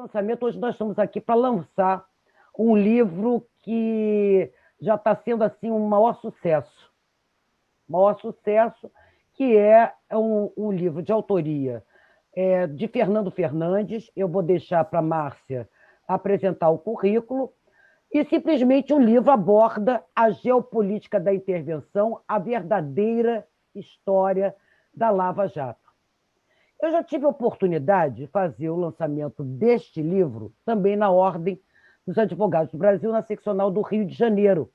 lançamento. Hoje nós estamos aqui para lançar um livro que já está sendo assim um maior sucesso, que é um livro de autoria de Fernando Fernandes. Eu vou deixar para a Márcia apresentar o currículo. E simplesmente o livro aborda a geopolítica da intervenção, a verdadeira história da Lava Jato. Eu já tive a oportunidade de fazer o lançamento deste livro também na Ordem dos Advogados do Brasil, na seccional do Rio de Janeiro,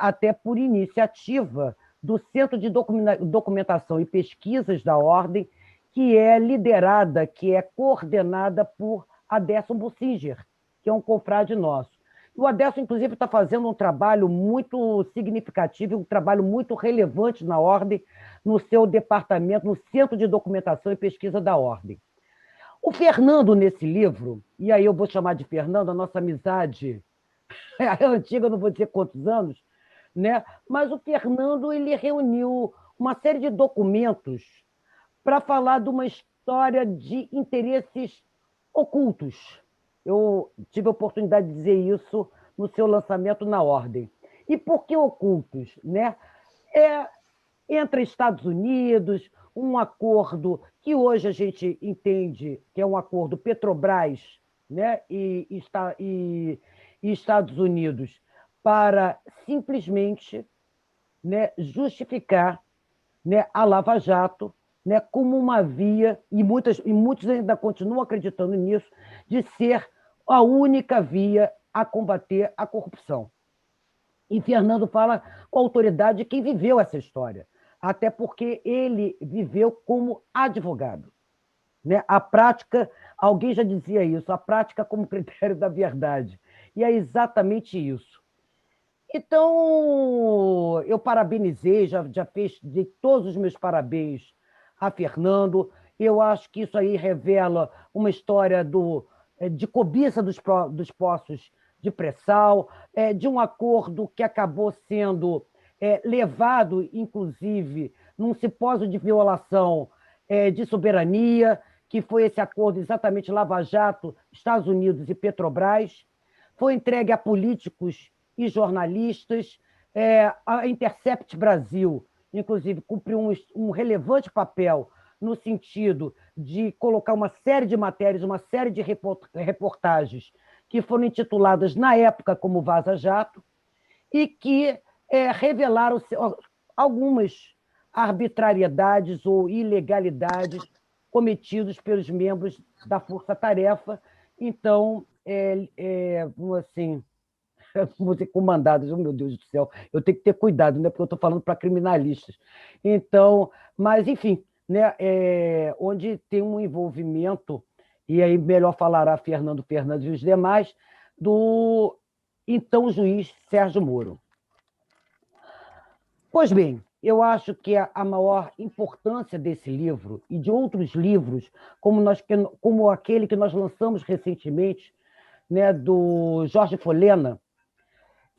até por iniciativa do Centro de Documentação e Pesquisas da Ordem, que é liderada, que é coordenada por Aderson Bussinger, que é um confrade nosso. O Aderson, inclusive, está fazendo um trabalho muito significativo, um trabalho muito relevante na Ordem, no seu departamento, no Centro de Documentação e Pesquisa da Ordem. O Fernando, nesse livro, e aí eu vou chamar de Fernando, a nossa amizade é antiga, não vou dizer quantos anos, né? Mas o Fernando ele reuniu uma série de documentos para falar de uma história de interesses ocultos. Eu tive a oportunidade de dizer isso no seu lançamento na Ordem. E por que ocultos? Né? Entre Estados Unidos, um acordo que hoje a gente entende que é um acordo Petrobras, né? e Estados Unidos, para simplesmente, né, justificar, né, a Lava Jato, né, como uma via, e muitos ainda continuam acreditando nisso, de ser a única via a combater a corrupção. E Fernando fala com a autoridade de quem viveu essa história, até porque ele viveu como advogado. Né? A prática, alguém já dizia isso, a prática como critério da verdade. E é exatamente isso. Então, eu parabenizei, já de todos os meus parabéns a Fernando. Eu acho que isso aí revela uma história de cobiça dos poços de pré-sal, de um acordo que acabou sendo levado, inclusive, num simpósio de violação de soberania, que foi esse acordo exatamente Lava Jato, Estados Unidos e Petrobras. Foi entregue a políticos e jornalistas. A Intercept Brasil, inclusive, cumpriu um relevante papel no sentido de colocar uma série de matérias, uma série de reportagens que foram intituladas na época como Vaza Jato e que revelaram algumas arbitrariedades ou ilegalidades cometidas pelos membros da Força Tarefa. Então, assim, vou ser comandados, oh, meu Deus do céu, eu tenho que ter cuidado, né, porque eu estou falando para criminalistas. Então, mas, enfim, né, onde tem um envolvimento, e aí melhor falará Fernando Fernandes e os demais, do então juiz Sérgio Moro. Pois bem, eu acho que a maior importância desse livro e de outros livros, como aquele que nós lançamos recentemente, né, do Jorge Folena,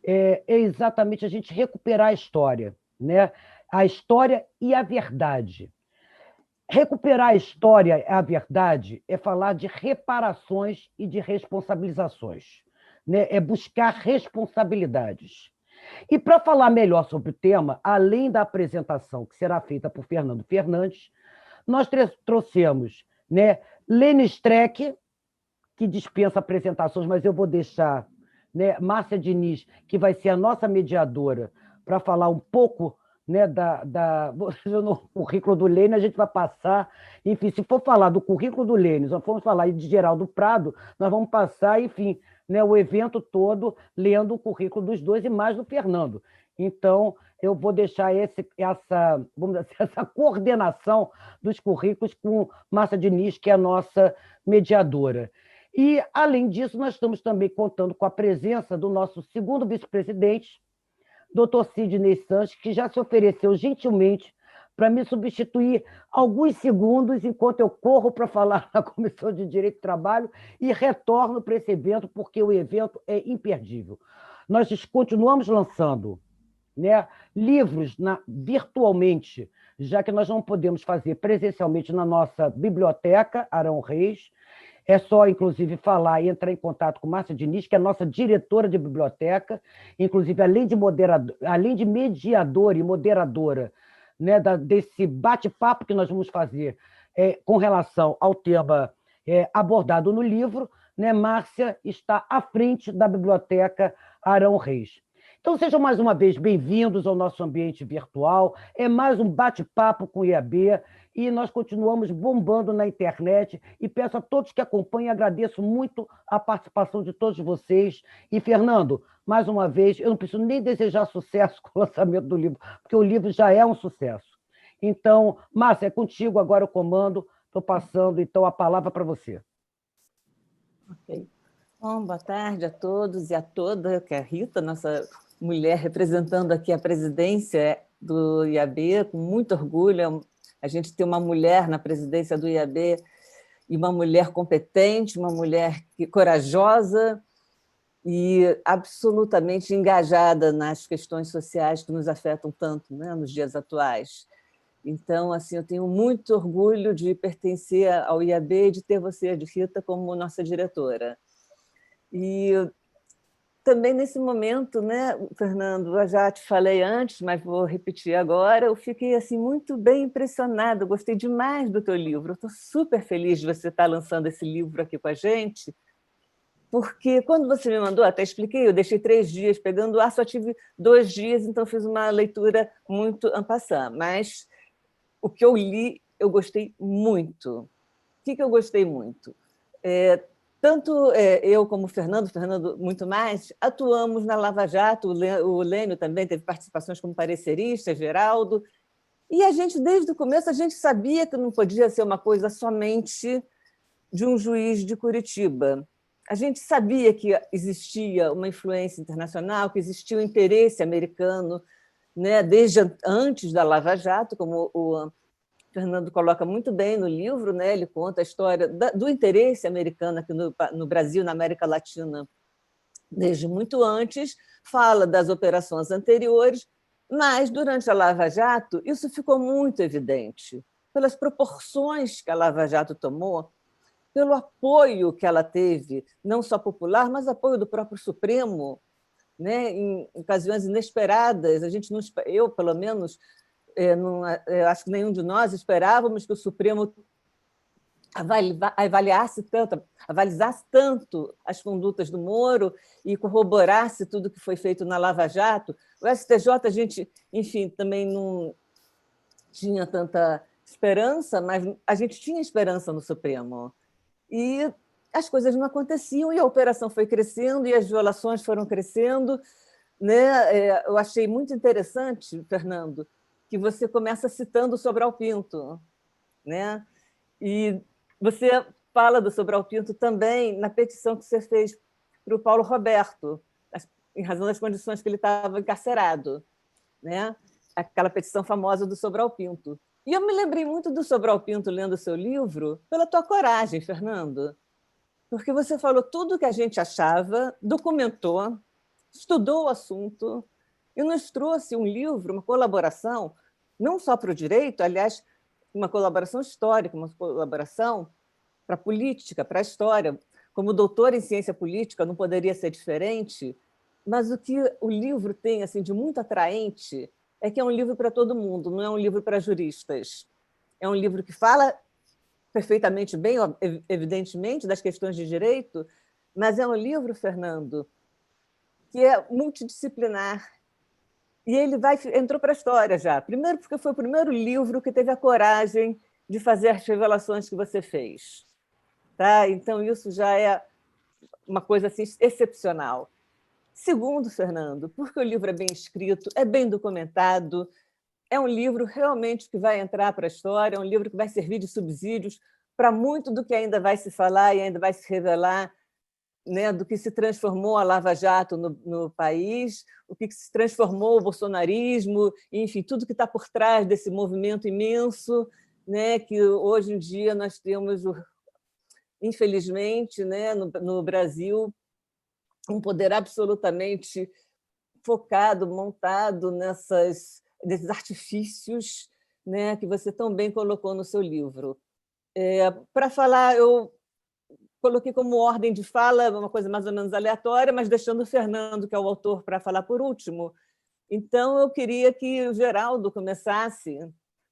é exatamente a gente recuperar a história, né? A história e a verdade. Recuperar a história e a verdade é falar de reparações e de responsabilizações, né? É buscar responsabilidades. E para falar melhor sobre o tema, além da apresentação que será feita por Fernando Fernandes, nós trouxemos, né, Lênin Streck, que dispensa apresentações, mas eu vou deixar, né, Márcia Diniz, que vai ser a nossa mediadora, para falar um pouco, né, no currículo do Lênin, a gente vai passar, enfim, se for falar do currículo do Lênin, nós vamos falar de Geraldo Prado, nós vamos passar, enfim, né, o evento todo lendo o currículo dos dois e mais do Fernando. Então, eu vou deixar vamos dizer, essa coordenação dos currículos com Márcia Diniz, que é a nossa mediadora. E, além disso, nós estamos também contando com a presença do nosso segundo vice-presidente, doutor Sidney Sanches, que já se ofereceu gentilmente para me substituir alguns segundos enquanto eu corro para falar na Comissão de Direito do Trabalho e retorno para esse evento, porque o evento é imperdível. Nós continuamos lançando, né, livros virtualmente, já que nós não podemos fazer presencialmente na nossa biblioteca, Arão Reis, É só, inclusive, falar e entrar em contato com Márcia Diniz, que é a nossa diretora de biblioteca, inclusive, além de mediadora e moderadora, né, desse bate-papo que nós vamos fazer com relação ao tema abordado no livro, né, Márcia está à frente da Biblioteca Arão Reis. Então, sejam mais uma vez bem-vindos ao nosso ambiente virtual. É mais um bate-papo com o IAB e nós continuamos bombando na internet. E peço a todos que acompanhem, agradeço muito a participação de todos vocês. E, Fernando, mais uma vez, eu não preciso nem desejar sucesso com o lançamento do livro, porque o livro já é um sucesso. Então, Márcia, é contigo agora o comando. Estou passando, então, a palavra para você. Ok. Bom, boa tarde a todos e a toda, que é a Rita, nossa mulher representando aqui a presidência do IAB, com muito orgulho. A gente tem uma mulher na presidência do IAB e uma mulher competente, uma mulher corajosa e absolutamente engajada nas questões sociais que nos afetam tanto, né, nos dias atuais. Então, assim, eu tenho muito orgulho de pertencer ao IAB e de ter você, Rita, como nossa diretora. E também nesse momento, né, Fernando, eu já te falei antes, mas vou repetir agora, eu fiquei assim, muito bem impressionada, eu gostei demais do teu livro, eu estou super feliz de você estar lançando esse livro aqui com a gente, porque quando você me mandou, até expliquei, eu deixei 3 dias pegando ar, só tive 2 dias, então fiz uma leitura muito en passant, mas o que eu li, eu gostei muito. O que eu gostei muito? Tanto eu como o Fernando muito mais, atuamos na Lava Jato, o Lênio também teve participações como parecerista, Geraldo, e a gente, desde o começo, a gente sabia que não podia ser uma coisa somente de um juiz de Curitiba. A gente sabia que existia uma influência internacional, que existia um interesse americano, né, desde antes da Lava Jato, como o Fernando coloca muito bem no livro, né? Ele conta a história do interesse americano aqui no Brasil, na América Latina, desde muito antes, fala das operações anteriores, mas, durante a Lava Jato, isso ficou muito evidente, pelas proporções que a Lava Jato tomou, pelo apoio que ela teve, não só popular, mas apoio do próprio Supremo, né? Em ocasiões inesperadas. A gente não, eu, pelo menos, não, acho que nenhum de nós esperávamos que o Supremo avaliasse tanto as condutas do Moro e corroborasse tudo que foi feito na Lava Jato. O STJ, a gente, enfim, também não tinha tanta esperança, mas a gente tinha esperança no Supremo. E as coisas não aconteciam, e a operação foi crescendo, e as violações foram crescendo, né? Eu achei muito interessante, Fernando, que você começa citando o Sobral Pinto, né? E você fala do Sobral Pinto também na petição que você fez para o Paulo Roberto, em razão das condições que ele estava encarcerado, né? Aquela petição famosa do Sobral Pinto. E eu me lembrei muito do Sobral Pinto lendo o seu livro pela tua coragem, Fernando, porque você falou tudo o que a gente achava, documentou, estudou o assunto e nos trouxe um livro, uma colaboração, não só para o direito, aliás, uma colaboração histórica, uma colaboração para a política, para a história. Como doutor em ciência política, não poderia ser diferente, mas o que o livro tem assim, de muito atraente é que é um livro para todo mundo, não é um livro para juristas. É um livro que fala perfeitamente bem, evidentemente, das questões de direito, mas é um livro, Fernando, que é multidisciplinar. E ele entrou para a história já. Primeiro, porque foi o primeiro livro que teve a coragem de fazer as revelações que você fez. Tá? Então, isso já é uma coisa assim, excepcional. Segundo, Fernando, porque o livro é bem escrito, é bem documentado, é um livro realmente que vai entrar para a história, é um livro que vai servir de subsídios para muito do que ainda vai se falar e ainda vai se revelar, né, do que se transformou a Lava Jato no país, o que se transformou o bolsonarismo, enfim, tudo que está por trás desse movimento imenso, né, que hoje em dia nós temos, infelizmente, né, no Brasil, um poder absolutamente focado, montado nesses artifícios, né, que você tão bem colocou no seu livro. Para falar, eu coloquei como ordem de fala uma coisa mais ou menos aleatória, mas deixando o Fernando, que é o autor, para falar por último. Então, eu queria que o Geraldo começasse,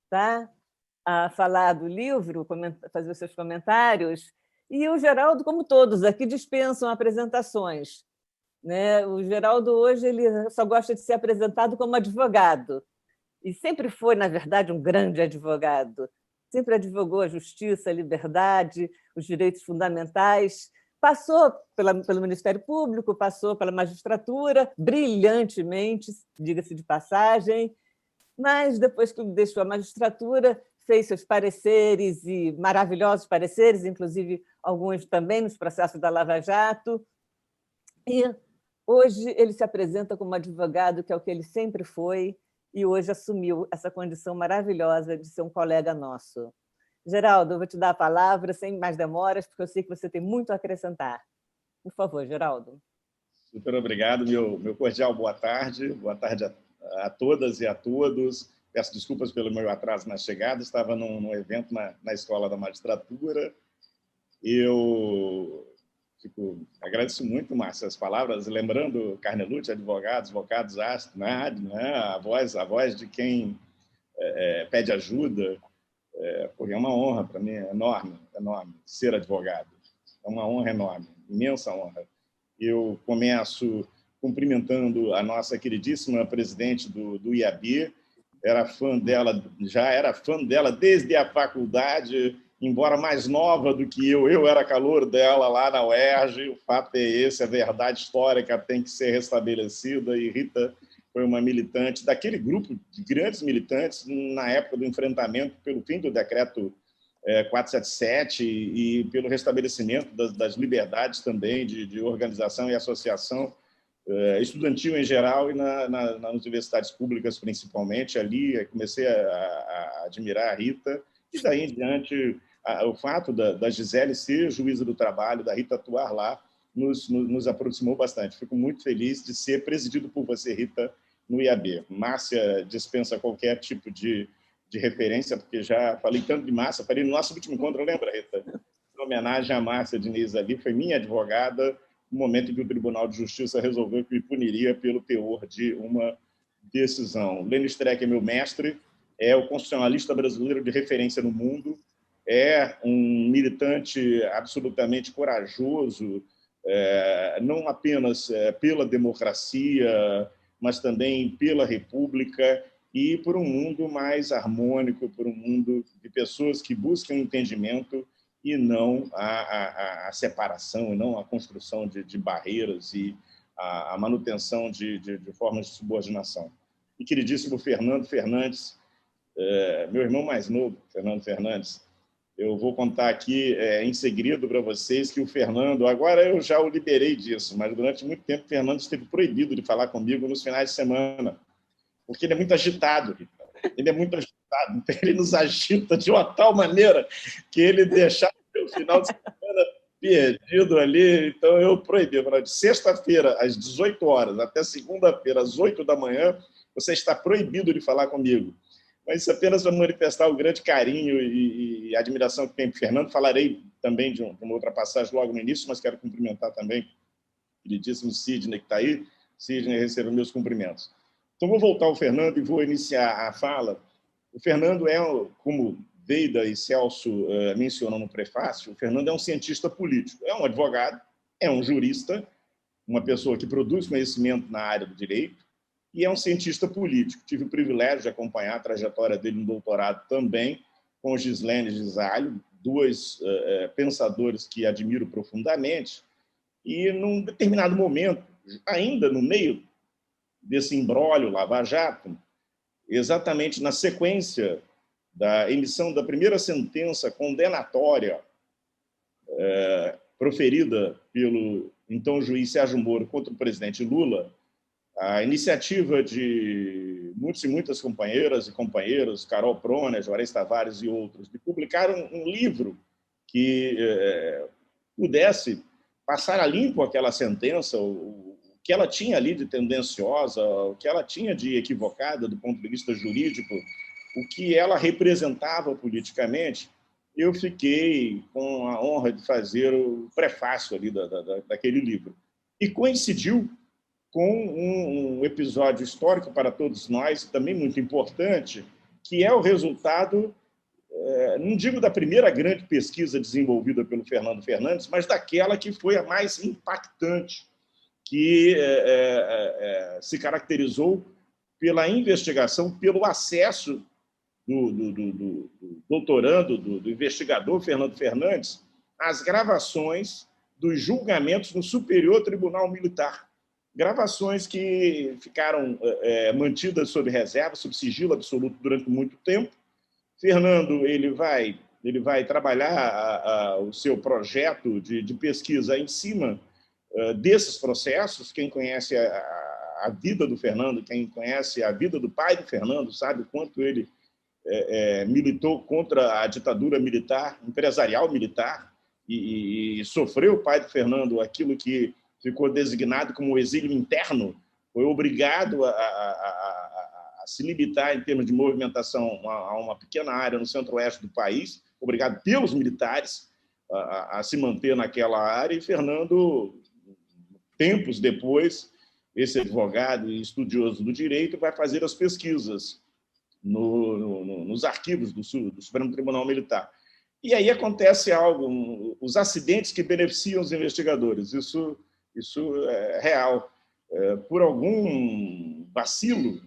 tá, a falar do livro, fazer os seus comentários. E o Geraldo, como todos aqui, dispensam apresentações, né? O Geraldo, hoje, ele só gosta de ser apresentado como advogado. E sempre foi, na verdade, um grande advogado. Sempre advogou a justiça, a liberdade, os direitos fundamentais. Passou pelo Ministério Público, passou pela magistratura, brilhantemente, diga-se de passagem, mas depois que deixou a magistratura, fez seus pareceres, e maravilhosos pareceres, inclusive alguns também nos processos da Lava Jato. E hoje ele se apresenta como advogado, que é o que ele sempre foi, e hoje assumiu essa condição maravilhosa de ser um colega nosso. Geraldo, eu vou te dar a palavra sem mais demoras, porque eu sei que você tem muito a acrescentar. Por favor, Geraldo. Super obrigado, meu cordial boa tarde a todas e a todos. Peço desculpas pelo meu atraso na chegada, estava num evento na Escola da Magistratura. Eu agradeço muito, Márcia, as palavras, lembrando Carnelucci, advogados astro, né? A voz de quem pede ajuda, porque é uma honra para mim, enorme, ser advogado. É uma honra enorme, imensa honra. Eu começo cumprimentando a nossa queridíssima presidente do IAB, já era fã dela desde a faculdade, embora mais nova do que eu era calouro dela lá na UERJ. O fato é esse, a verdade histórica tem que ser restabelecida, e Rita foi uma militante daquele grupo de grandes militantes na época do enfrentamento pelo fim do decreto 477 e pelo restabelecimento das liberdades também de organização e associação estudantil em geral e nas universidades públicas principalmente. Ali comecei a admirar a Rita, e daí em diante o fato da Gisele ser juíza do trabalho, da Rita atuar lá, nos aproximou bastante. Fico muito feliz de ser presidido por você, Rita, no IAB. Márcia dispensa qualquer tipo de referência, porque já falei tanto de Márcia, falei no nosso último encontro, lembra, Rita? Em homenagem à Márcia Diniz ali, foi minha advogada no momento em que o Tribunal de Justiça resolveu que me puniria pelo teor de uma decisão. Lênin Streck é meu mestre, é o constitucionalista brasileiro de referência no mundo, é um militante absolutamente corajoso, não apenas pela democracia, mas também pela república e por um mundo mais harmônico, por um mundo de pessoas que buscam entendimento e não a separação, e não a construção de barreiras e a manutenção de formas de subordinação. E queridíssimo Fernando Fernandes, meu irmão mais novo, Fernando Fernandes, eu vou contar aqui em segredo para vocês que o Fernando, agora eu já o liberei disso, mas durante muito tempo o Fernando esteve proibido de falar comigo nos finais de semana, porque ele é muito agitado, Rita. Ele é muito agitado, então ele nos agita de uma tal maneira que ele deixava o final de semana perdido ali. Então eu proibi, de sexta-feira às 18 horas até segunda-feira às 8 da manhã, você está proibido de falar comigo. Mas isso apenas para manifestar o grande carinho e admiração que tem por Fernando. Falarei também de uma outra passagem logo no início, mas quero cumprimentar também o queridíssimo Sidney, que está aí. Sidney recebeu meus cumprimentos. Então, vou voltar ao Fernando e vou iniciar a fala. O Fernando como Veida e Celso mencionam no prefácio, o Fernando é um cientista político, é um advogado, é um jurista, uma pessoa que produz conhecimento na área do direito, e é um cientista político. Tive o privilégio de acompanhar a trajetória dele no doutorado também, com Gislene Gisalho, dois pensadores que admiro profundamente, e num determinado momento, ainda no meio desse imbróglio Lava Jato, exatamente na sequência da emissão da primeira sentença condenatória proferida pelo então juiz Sérgio Moro contra o presidente Lula, a iniciativa de muitas e muitas companheiras e companheiros, Carol Proner, Juarez Tavares e outros, de publicar um livro que pudesse passar a limpo aquela sentença, o que ela tinha ali de tendenciosa, o que ela tinha de equivocada do ponto de vista jurídico, o que ela representava politicamente, eu fiquei com a honra de fazer o prefácio ali daquele livro. E coincidiu com um episódio histórico para todos nós, também muito importante, que é o resultado, não digo da primeira grande pesquisa desenvolvida pelo Fernando Fernandes, mas daquela que foi a mais impactante, que se caracterizou pela investigação, pelo acesso do doutorando, do investigador Fernando Fernandes, às gravações dos julgamentos no Superior Tribunal Militar. Gravações que ficaram mantidas sob reserva, sob sigilo absoluto durante muito tempo. Fernando ele vai trabalhar o seu projeto de pesquisa em cima desses processos. Quem conhece a vida do Fernando, quem conhece a vida do pai do Fernando, sabe o quanto ele militou contra a ditadura militar, empresarial militar, e sofreu, o pai do Fernando, aquilo que ficou designado como exílio interno, foi obrigado a se limitar em termos de movimentação a uma pequena área no centro-oeste do país, obrigado pelos militares a se manter naquela área, e Fernando, tempos depois, esse advogado e estudioso do direito, vai fazer as pesquisas nos arquivos do Supremo Tribunal Militar. E aí acontece algo, os acidentes que beneficiam os investigadores, isso é real. Por algum vacilo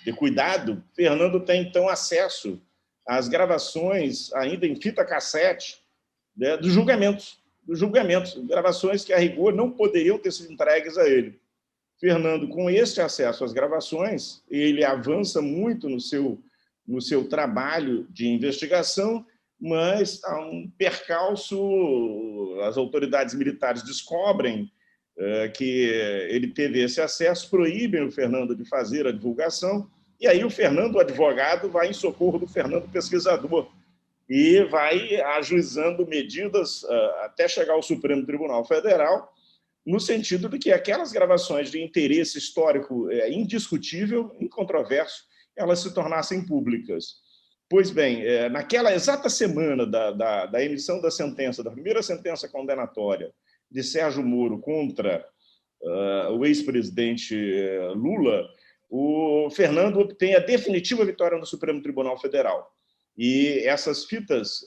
de cuidado, Fernando tem, então, acesso às gravações, ainda em fita cassete, dos julgamentos, gravações que, a rigor, não poderiam ter sido entregues a ele. Fernando, com este acesso às gravações, ele avança muito no seu trabalho de investigação, mas há um percalço, as autoridades militares descobrem que ele teve esse acesso, proíbem o Fernando de fazer a divulgação, e aí o Fernando, o advogado, vai em socorro do Fernando, pesquisador, e vai ajuizando medidas até chegar ao Supremo Tribunal Federal, no sentido de que aquelas gravações de interesse histórico indiscutível, incontroverso, elas se tornassem públicas. Pois bem, naquela exata semana da emissão da sentença, da primeira sentença condenatória de Sérgio Moro contra o ex-presidente Lula, o Fernando obtém a definitiva vitória no Supremo Tribunal Federal. E essas fitas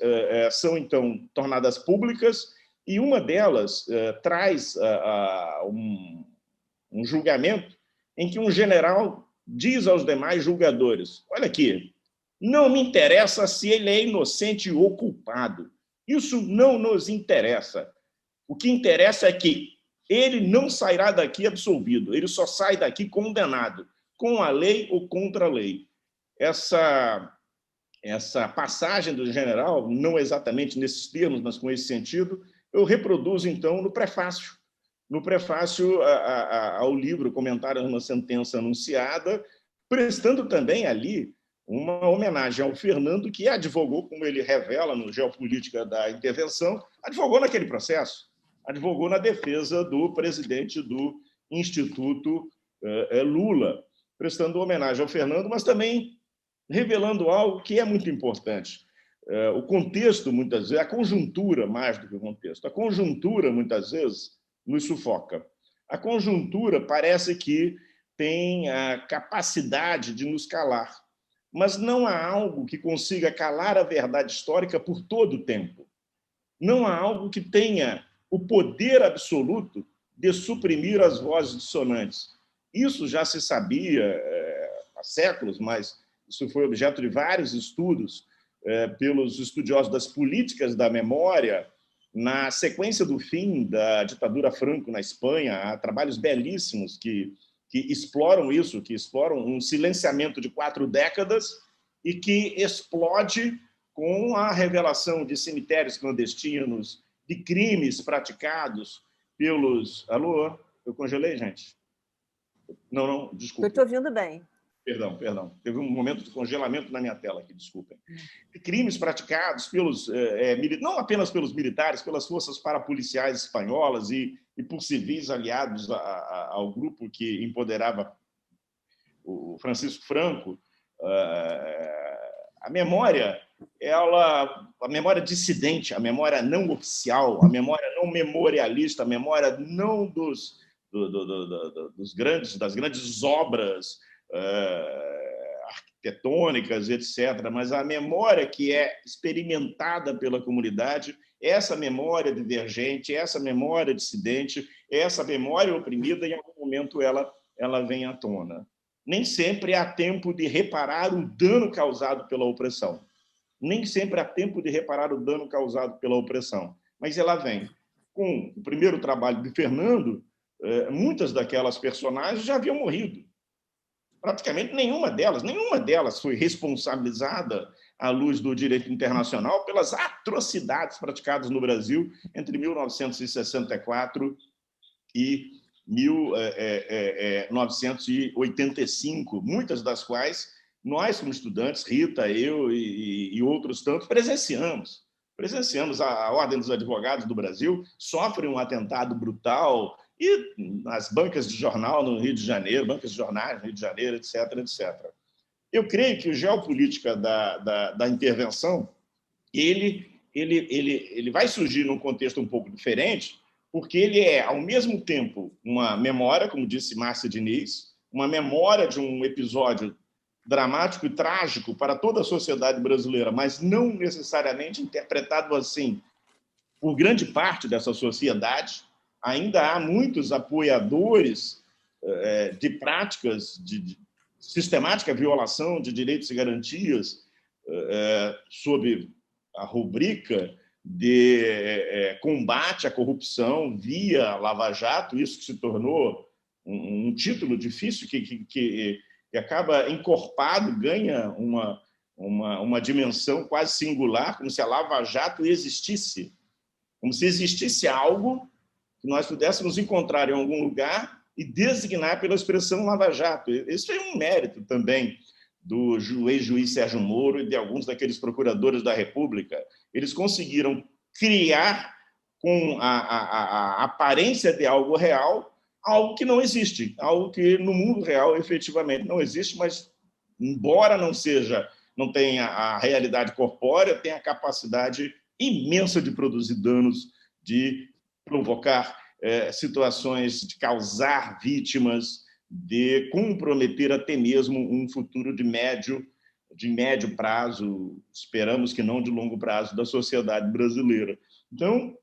são, então, tornadas públicas, e uma delas traz um julgamento em que um general diz aos demais julgadores: olha aqui, não me interessa se ele é inocente ou culpado. Isso não nos interessa. O que interessa é que ele não sairá daqui absolvido, ele só sai daqui condenado, com a lei ou contra a lei. Essa passagem do general, não exatamente nesses termos, mas com esse sentido, eu reproduzo, então, no prefácio. No prefácio ao livro Comentários numa Sentença Anunciada, prestando também ali uma homenagem ao Fernando, que advogou, como ele revela no Geopolítica da Intervenção, advogou naquele processo, advogou na defesa do presidente do Instituto Lula, prestando homenagem ao Fernando, mas também revelando algo que é muito importante. O contexto, muitas vezes, a conjuntura, mais do que o contexto, a conjuntura, muitas vezes, nos sufoca. A conjuntura parece que tem a capacidade de nos calar, mas não há algo que consiga calar a verdade histórica por todo o tempo. Não há algo que tenha o poder absoluto de suprimir as vozes dissonantes. Isso já se sabia há séculos, mas isso foi objeto de vários estudos pelos estudiosos das políticas da memória. Na sequência do fim da ditadura Franco na Espanha, há trabalhos belíssimos que exploram isso, que exploram um silenciamento de 4 décadas e que explode com a revelação de cemitérios clandestinos, de crimes praticados pelos... Alô? Eu congelei, gente? Não, desculpa. Eu estou ouvindo bem. Perdão. Teve um momento de congelamento na minha tela aqui, desculpem. De crimes praticados pelos não apenas pelos militares, pelas forças parapoliciais espanholas e por civis aliados ao grupo que empoderava o Francisco Franco. A memória a memória dissidente, a memória não oficial, a memória não memorialista, a memória não das grandes obras arquitetônicas, etc., mas a memória que é experimentada pela comunidade, essa memória divergente, essa memória dissidente, essa memória oprimida, em algum momento ela vem à tona. Nem sempre há tempo de reparar o dano causado pela opressão. Nem sempre há tempo de reparar o dano causado pela opressão, mas ela vem. Com o primeiro trabalho de Fernando, muitas daquelas personagens já haviam morrido. Praticamente nenhuma delas foi responsabilizada à luz do direito internacional pelas atrocidades praticadas no Brasil entre 1964 e 1985, muitas das quais nós, como estudantes, Rita, eu e outros tantos, presenciamos. A Ordem dos Advogados do Brasil sofre um atentado brutal, e as bancas de jornal no Rio de Janeiro, bancas de jornais no Rio de Janeiro, etc., etc. Eu creio que a geopolítica da intervenção ele vai surgir num contexto um pouco diferente, porque ele é, ao mesmo tempo, uma memória, como disse Márcia Diniz, uma memória de um episódio dramático e trágico para toda a sociedade brasileira, mas não necessariamente interpretado assim por grande parte dessa sociedade. Ainda há muitos apoiadores de práticas de sistemática violação de direitos e garantias sob a rubrica de combate à corrupção via Lava Jato. Isso que se tornou um título difícil que acaba encorpado, ganha uma dimensão quase singular, como se a Lava Jato existisse, como se existisse algo que nós pudéssemos encontrar em algum lugar e designar pela expressão Lava Jato. Esse foi um mérito também do ex-juiz Sérgio Moro e de alguns daqueles procuradores da República. Eles conseguiram criar, com a aparência de algo real, algo que não existe, algo que no mundo real efetivamente não existe, mas, embora não tenha a realidade corpórea, tem a capacidade imensa de produzir danos, de provocar situações, de causar vítimas, de comprometer até mesmo um futuro de médio prazo, esperamos que não de longo prazo, da sociedade brasileira. Então,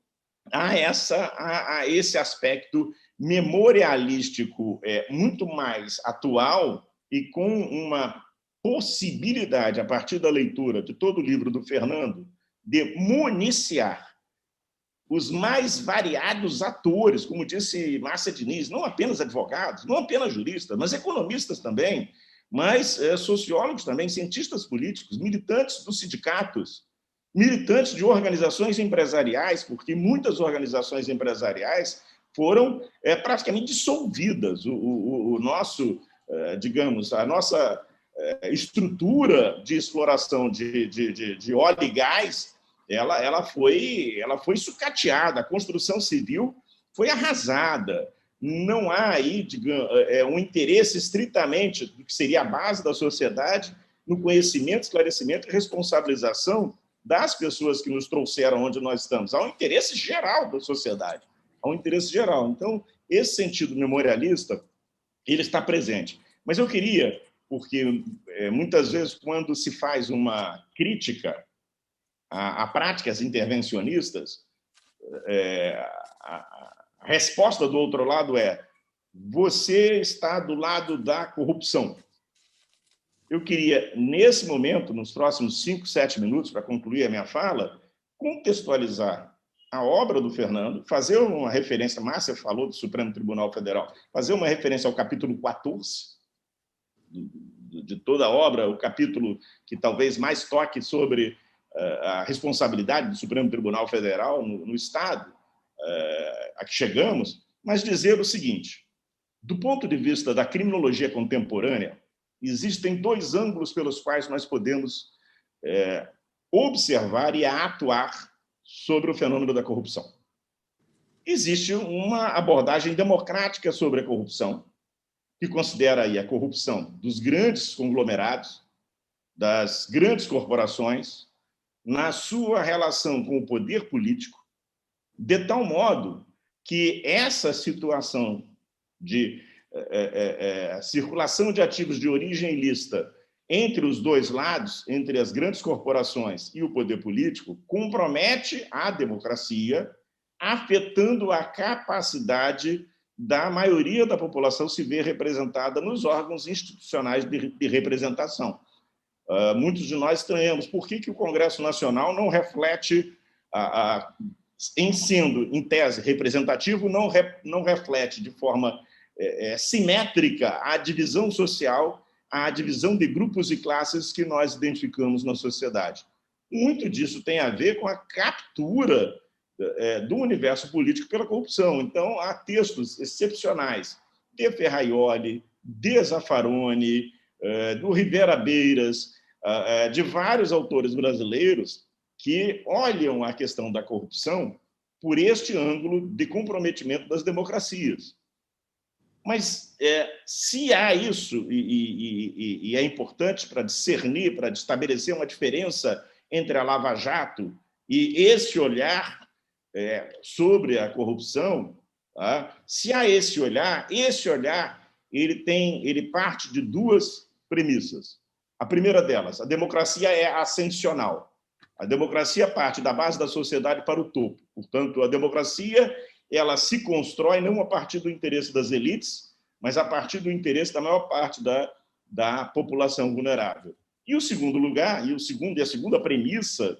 há esse aspecto memorialístico muito mais atual e com uma possibilidade, a partir da leitura de todo o livro do Fernando, de municiar os mais variados atores, como disse Márcia Diniz, não apenas advogados, não apenas juristas, mas economistas também, mas sociólogos também, cientistas políticos, militantes dos sindicatos, militantes de organizações empresariais, porque muitas organizações empresariais foram praticamente dissolvidas. O nosso, digamos, a nossa estrutura de exploração de óleo e gás, ela foi sucateada, a construção civil foi arrasada. Não há aí, digamos, um interesse estritamente do que seria a base da sociedade no conhecimento, esclarecimento e responsabilização das pessoas que nos trouxeram onde nós estamos. Há um interesse geral da sociedade, há um interesse geral. Então, esse sentido memorialista, ele está presente. Mas eu queria, porque muitas vezes, quando se faz uma crítica a práticas intervencionistas, a resposta do outro lado é: você está do lado da corrupção. Eu queria, nesse momento, nos próximos 5, 7 minutos, para concluir a minha fala, contextualizar a obra do Fernando, fazer uma referência, Márcia falou do Supremo Tribunal Federal, fazer uma referência ao capítulo 14 de toda a obra, o capítulo que talvez mais toque sobre a responsabilidade do Supremo Tribunal Federal no Estado a que chegamos, mas dizer o seguinte: do ponto de vista da criminologia contemporânea, existem 2 ângulos pelos quais nós podemos observar e atuar sobre o fenômeno da corrupção. Existe uma abordagem democrática sobre a corrupção, que considera aí a corrupção dos grandes conglomerados, das grandes corporações, na sua relação com o poder político, de tal modo que essa situação de circulação de ativos de origem ilícita entre os dois lados, entre as grandes corporações e o poder político, compromete a democracia, afetando a capacidade da maioria da população se ver representada nos órgãos institucionais de representação. Muitos de nós estranhamos por que o Congresso Nacional não reflete, em sendo, em tese, representativo, não reflete de forma simétrica a divisão social, a divisão de grupos e classes que nós identificamos na sociedade. Muito disso tem a ver com a captura do universo político pela corrupção. Então, há textos excepcionais de Ferraioli, de Zaffaroni, do Rivera Beiras, de vários autores brasileiros que olham a questão da corrupção por este ângulo de comprometimento das democracias. Mas se há isso, e é importante para discernir, para estabelecer uma diferença entre a Lava Jato e esse olhar sobre a corrupção, se há esse olhar ele parte de duas premissas. A primeira delas, a democracia é ascensional. A democracia parte da base da sociedade para o topo. Portanto, a democracia ela se constrói não a partir do interesse das elites, mas a partir do interesse da maior parte da população vulnerável. E o segundo lugar, e a segunda premissa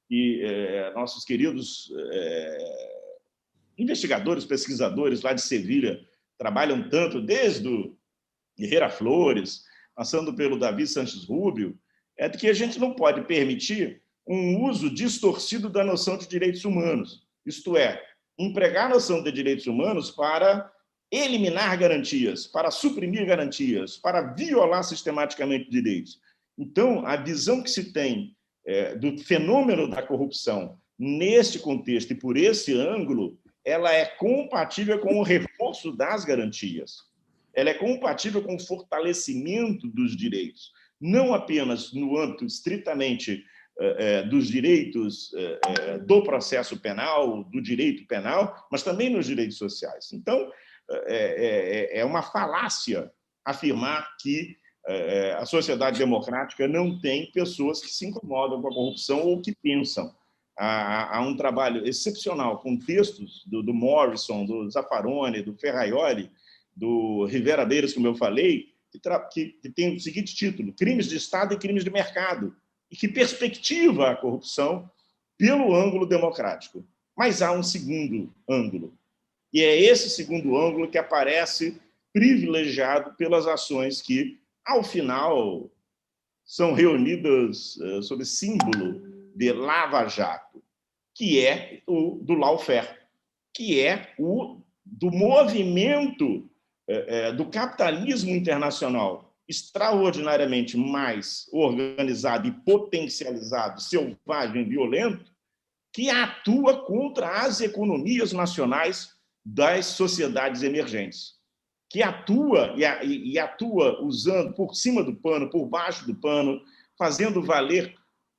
que nossos queridos investigadores, pesquisadores lá de Sevilha trabalham tanto, desde o Guerreira Flores, passando pelo Davi Sanches Rubio, é de que a gente não pode permitir um uso distorcido da noção de direitos humanos, isto é, empregar a noção de direitos humanos para eliminar garantias, para suprimir garantias, para violar sistematicamente direitos. Então, a visão que se tem do fenômeno da corrupção neste contexto e por esse ângulo, ela é compatível com o reforço das garantias. Ela é compatível com o fortalecimento dos direitos, não apenas no âmbito estritamente dos direitos do processo penal, do direito penal, mas também nos direitos sociais. Então, é uma falácia afirmar que a sociedade democrática não tem pessoas que se incomodam com a corrupção ou que pensam. Há um trabalho excepcional com textos do Morrison, do Zaffaroni, do Ferraioli, do Rivera Beiras, como eu falei, que tem o seguinte título: Crimes de Estado e Crimes de Mercado, e que perspectiva a corrupção pelo ângulo democrático. Mas há um segundo ângulo, e é esse segundo ângulo que aparece privilegiado pelas ações que, ao final, são reunidas sob símbolo de Lava Jato, que é o do lawfare, que é o do movimento do capitalismo internacional extraordinariamente mais organizado e potencializado, selvagem, violento, que atua contra as economias nacionais das sociedades emergentes, que atua e atua usando por cima do pano, por baixo do pano, fazendo valer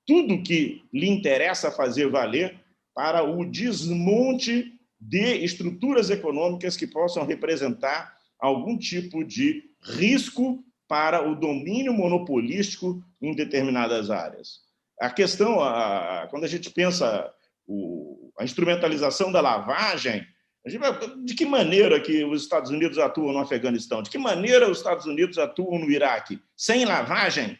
tudo que lhe interessa fazer valer para o desmonte de estruturas econômicas que possam representar algum tipo de risco para o domínio monopolístico em determinadas áreas. A questão, quando a gente pensa a instrumentalização da lavagem, de que maneira que os Estados Unidos atuam no Afeganistão? De que maneira os Estados Unidos atuam no Iraque? Sem lavagem,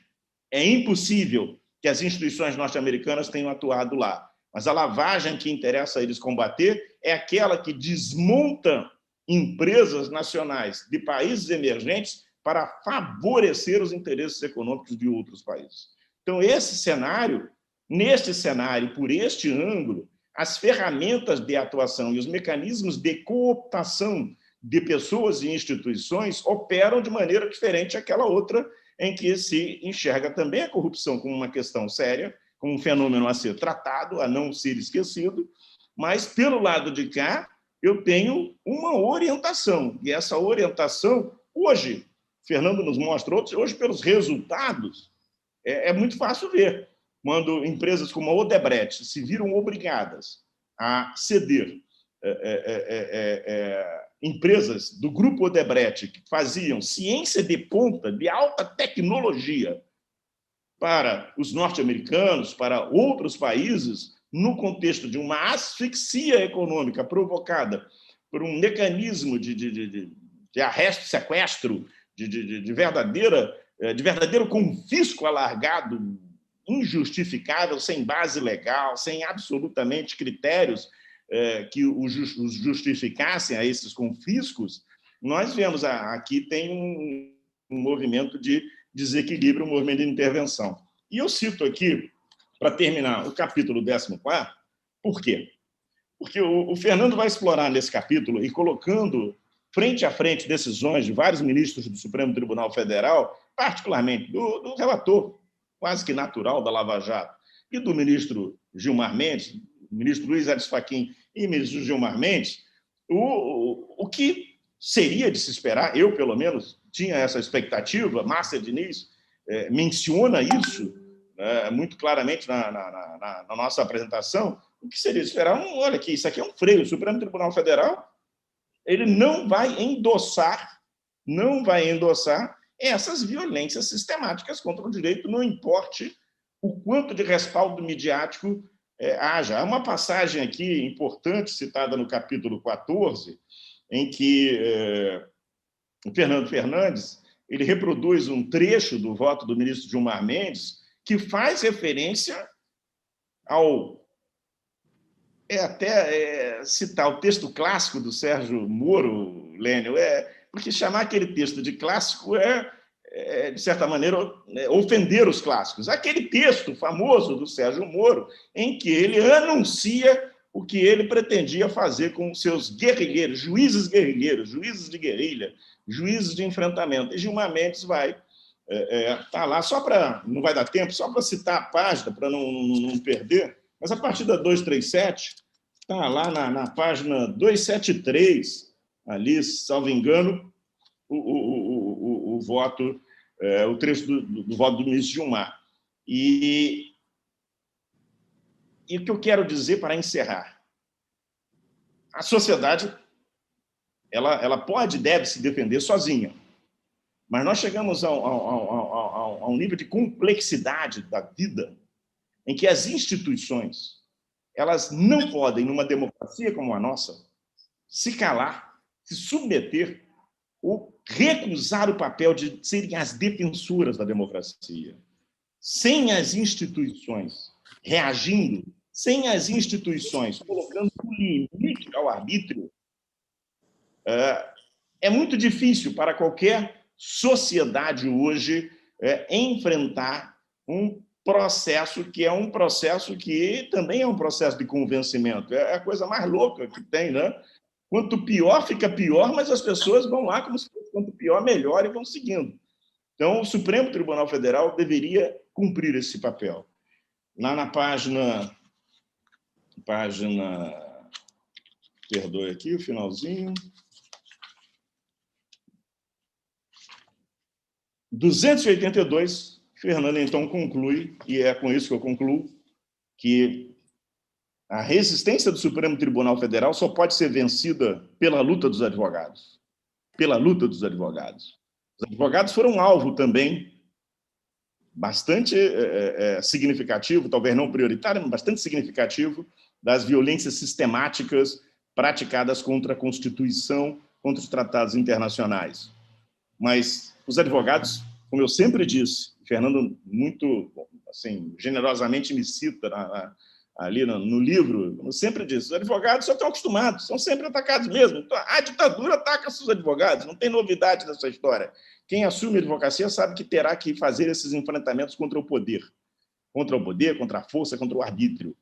é impossível que as instituições norte-americanas tenham atuado lá. Mas a lavagem que interessa a eles combater é aquela que desmonta empresas nacionais de países emergentes para favorecer os interesses econômicos de outros países. Então, neste cenário, por este ângulo, as ferramentas de atuação e os mecanismos de cooptação de pessoas e instituições operam de maneira diferente àquela outra em que se enxerga também a corrupção como uma questão séria, como um fenômeno a ser tratado, a não ser esquecido, mas, pelo lado de cá, eu tenho uma orientação, e essa orientação, hoje, Fernando nos mostra outros, hoje, pelos resultados, é muito fácil ver. quando empresas como a Odebrecht se viram obrigadas a ceder empresas do grupo Odebrecht que faziam ciência de ponta, de alta tecnologia, para os norte-americanos, para outros países, no contexto de uma asfixia econômica provocada por um mecanismo de arresto, sequestro, de verdadeiro confisco alargado, injustificável, sem base legal, sem absolutamente critérios que os justificassem a esses confiscos, nós vemos aqui tem um movimento de desequilíbrio, um movimento de intervenção. E eu cito aqui, para terminar, o capítulo 14º, por quê? Porque o Fernando vai explorar nesse capítulo e colocando frente a frente decisões de vários ministros do Supremo Tribunal Federal, particularmente do relator, quase que natural da Lava Jato, e do ministro Gilmar Mendes, ministro Luiz Edson Fachin e ministro Gilmar Mendes, o que seria de se esperar, eu, pelo menos, tinha essa expectativa, Márcia Diniz menciona isso muito claramente na nossa apresentação, o que seria de esperar? Olha aqui, isso aqui é um freio, o Supremo Tribunal Federal ele não vai endossar essas violências sistemáticas contra o direito, não importe o quanto de respaldo midiático haja. Há uma passagem aqui importante, citada no capítulo 14, em que o Fernando Fernandes ele reproduz um trecho do voto do ministro Gilmar Mendes que faz referência ao... até citar o texto clássico do Sérgio Moro, Lênio, porque chamar aquele texto de clássico de certa maneira, ofender os clássicos. Aquele texto famoso do Sérgio Moro, em que ele anuncia o que ele pretendia fazer com seus guerrilheiros, juízes de guerrilha, juízes de enfrentamento. E Gilmar Mendes vai tá lá, só para... Não vai dar tempo, só para citar a página, para não perder, mas a partir da 237, está lá na página 273, ali, salvo engano, o voto, o trecho do voto do ministro Gilmar. E o que eu quero dizer para encerrar? A sociedade ela pode e deve se defender sozinha, mas nós chegamos a um nível de complexidade da vida em que as instituições elas não podem, numa democracia como a nossa, se calar, se submeter ou recusar o papel de serem as defensoras da democracia. Sem as instituições reagindo, sem as instituições colocando um limite ao arbítrio, é muito difícil para qualquer sociedade hoje enfrentar um processo que é um processo que também é um processo de convencimento. É a coisa mais louca que tem, né? Quanto pior, fica pior, mas as pessoas vão lá como se fosse quanto pior, melhor, e vão seguindo. Então, o Supremo Tribunal Federal deveria cumprir esse papel. Lá na página perdoe aqui o finalzinho, 282, Fernando, então, conclui, e é com isso que eu concluo, que a resistência do Supremo Tribunal Federal só pode ser vencida pela luta dos advogados. Pela luta dos advogados. Os advogados foram alvo também bastante significativo, talvez não prioritário, mas bastante significativo, das violências sistemáticas praticadas contra a Constituição, contra os tratados internacionais. Mas os advogados, como eu sempre disse, Fernando muito assim, generosamente me cita ali no livro, eu sempre disse, os advogados só estão acostumados, são sempre atacados mesmo. Então, a ditadura ataca seus advogados, não tem novidade nessa história. Quem assume a advocacia sabe que terá que fazer esses enfrentamentos contra o poder, contra a força, contra o arbítrio.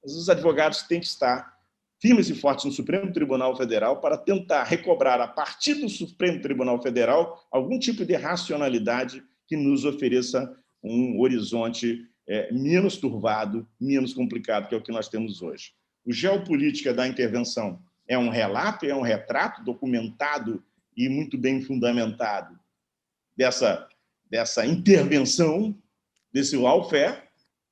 Mas os advogados têm que estar firmes e fortes no Supremo Tribunal Federal para tentar recobrar, a partir do Supremo Tribunal Federal, algum tipo de racionalidade que nos ofereça um horizonte menos turvado, menos complicado, que é o que nós temos hoje. O Geopolítica da Intervenção é um relato, é um retrato documentado e muito bem fundamentado dessa intervenção, desse lawfare,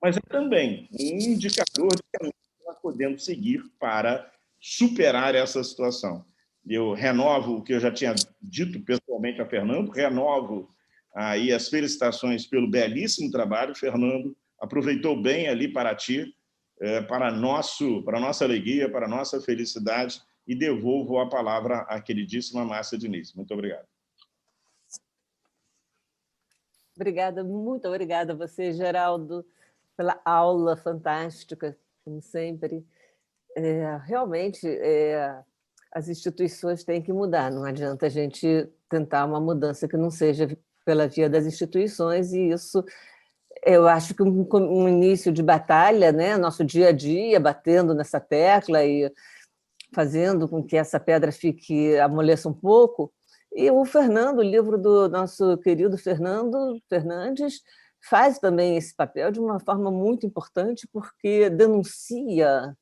mas é também um indicador de que nós podemos seguir para superar essa situação. Eu renovo o que eu já tinha dito pessoalmente a Fernando, renovo aí as felicitações pelo belíssimo trabalho. Fernando aproveitou bem ali Paraty, para nossa alegria, para nossa felicidade, e devolvo a palavra à queridíssima Márcia Diniz. Muito obrigado. Obrigada, muito obrigada a você, Geraldo, pela aula fantástica, como sempre. Realmente, as instituições têm que mudar, não adianta a gente tentar uma mudança que não seja pela via das instituições, e isso eu acho que um início de batalha, né? Nosso dia a dia, batendo nessa tecla e fazendo com que essa pedra amoleça um pouco. E o Fernando, o livro do nosso querido Fernando Fernandes, faz também esse papel de uma forma muito importante, porque denuncia,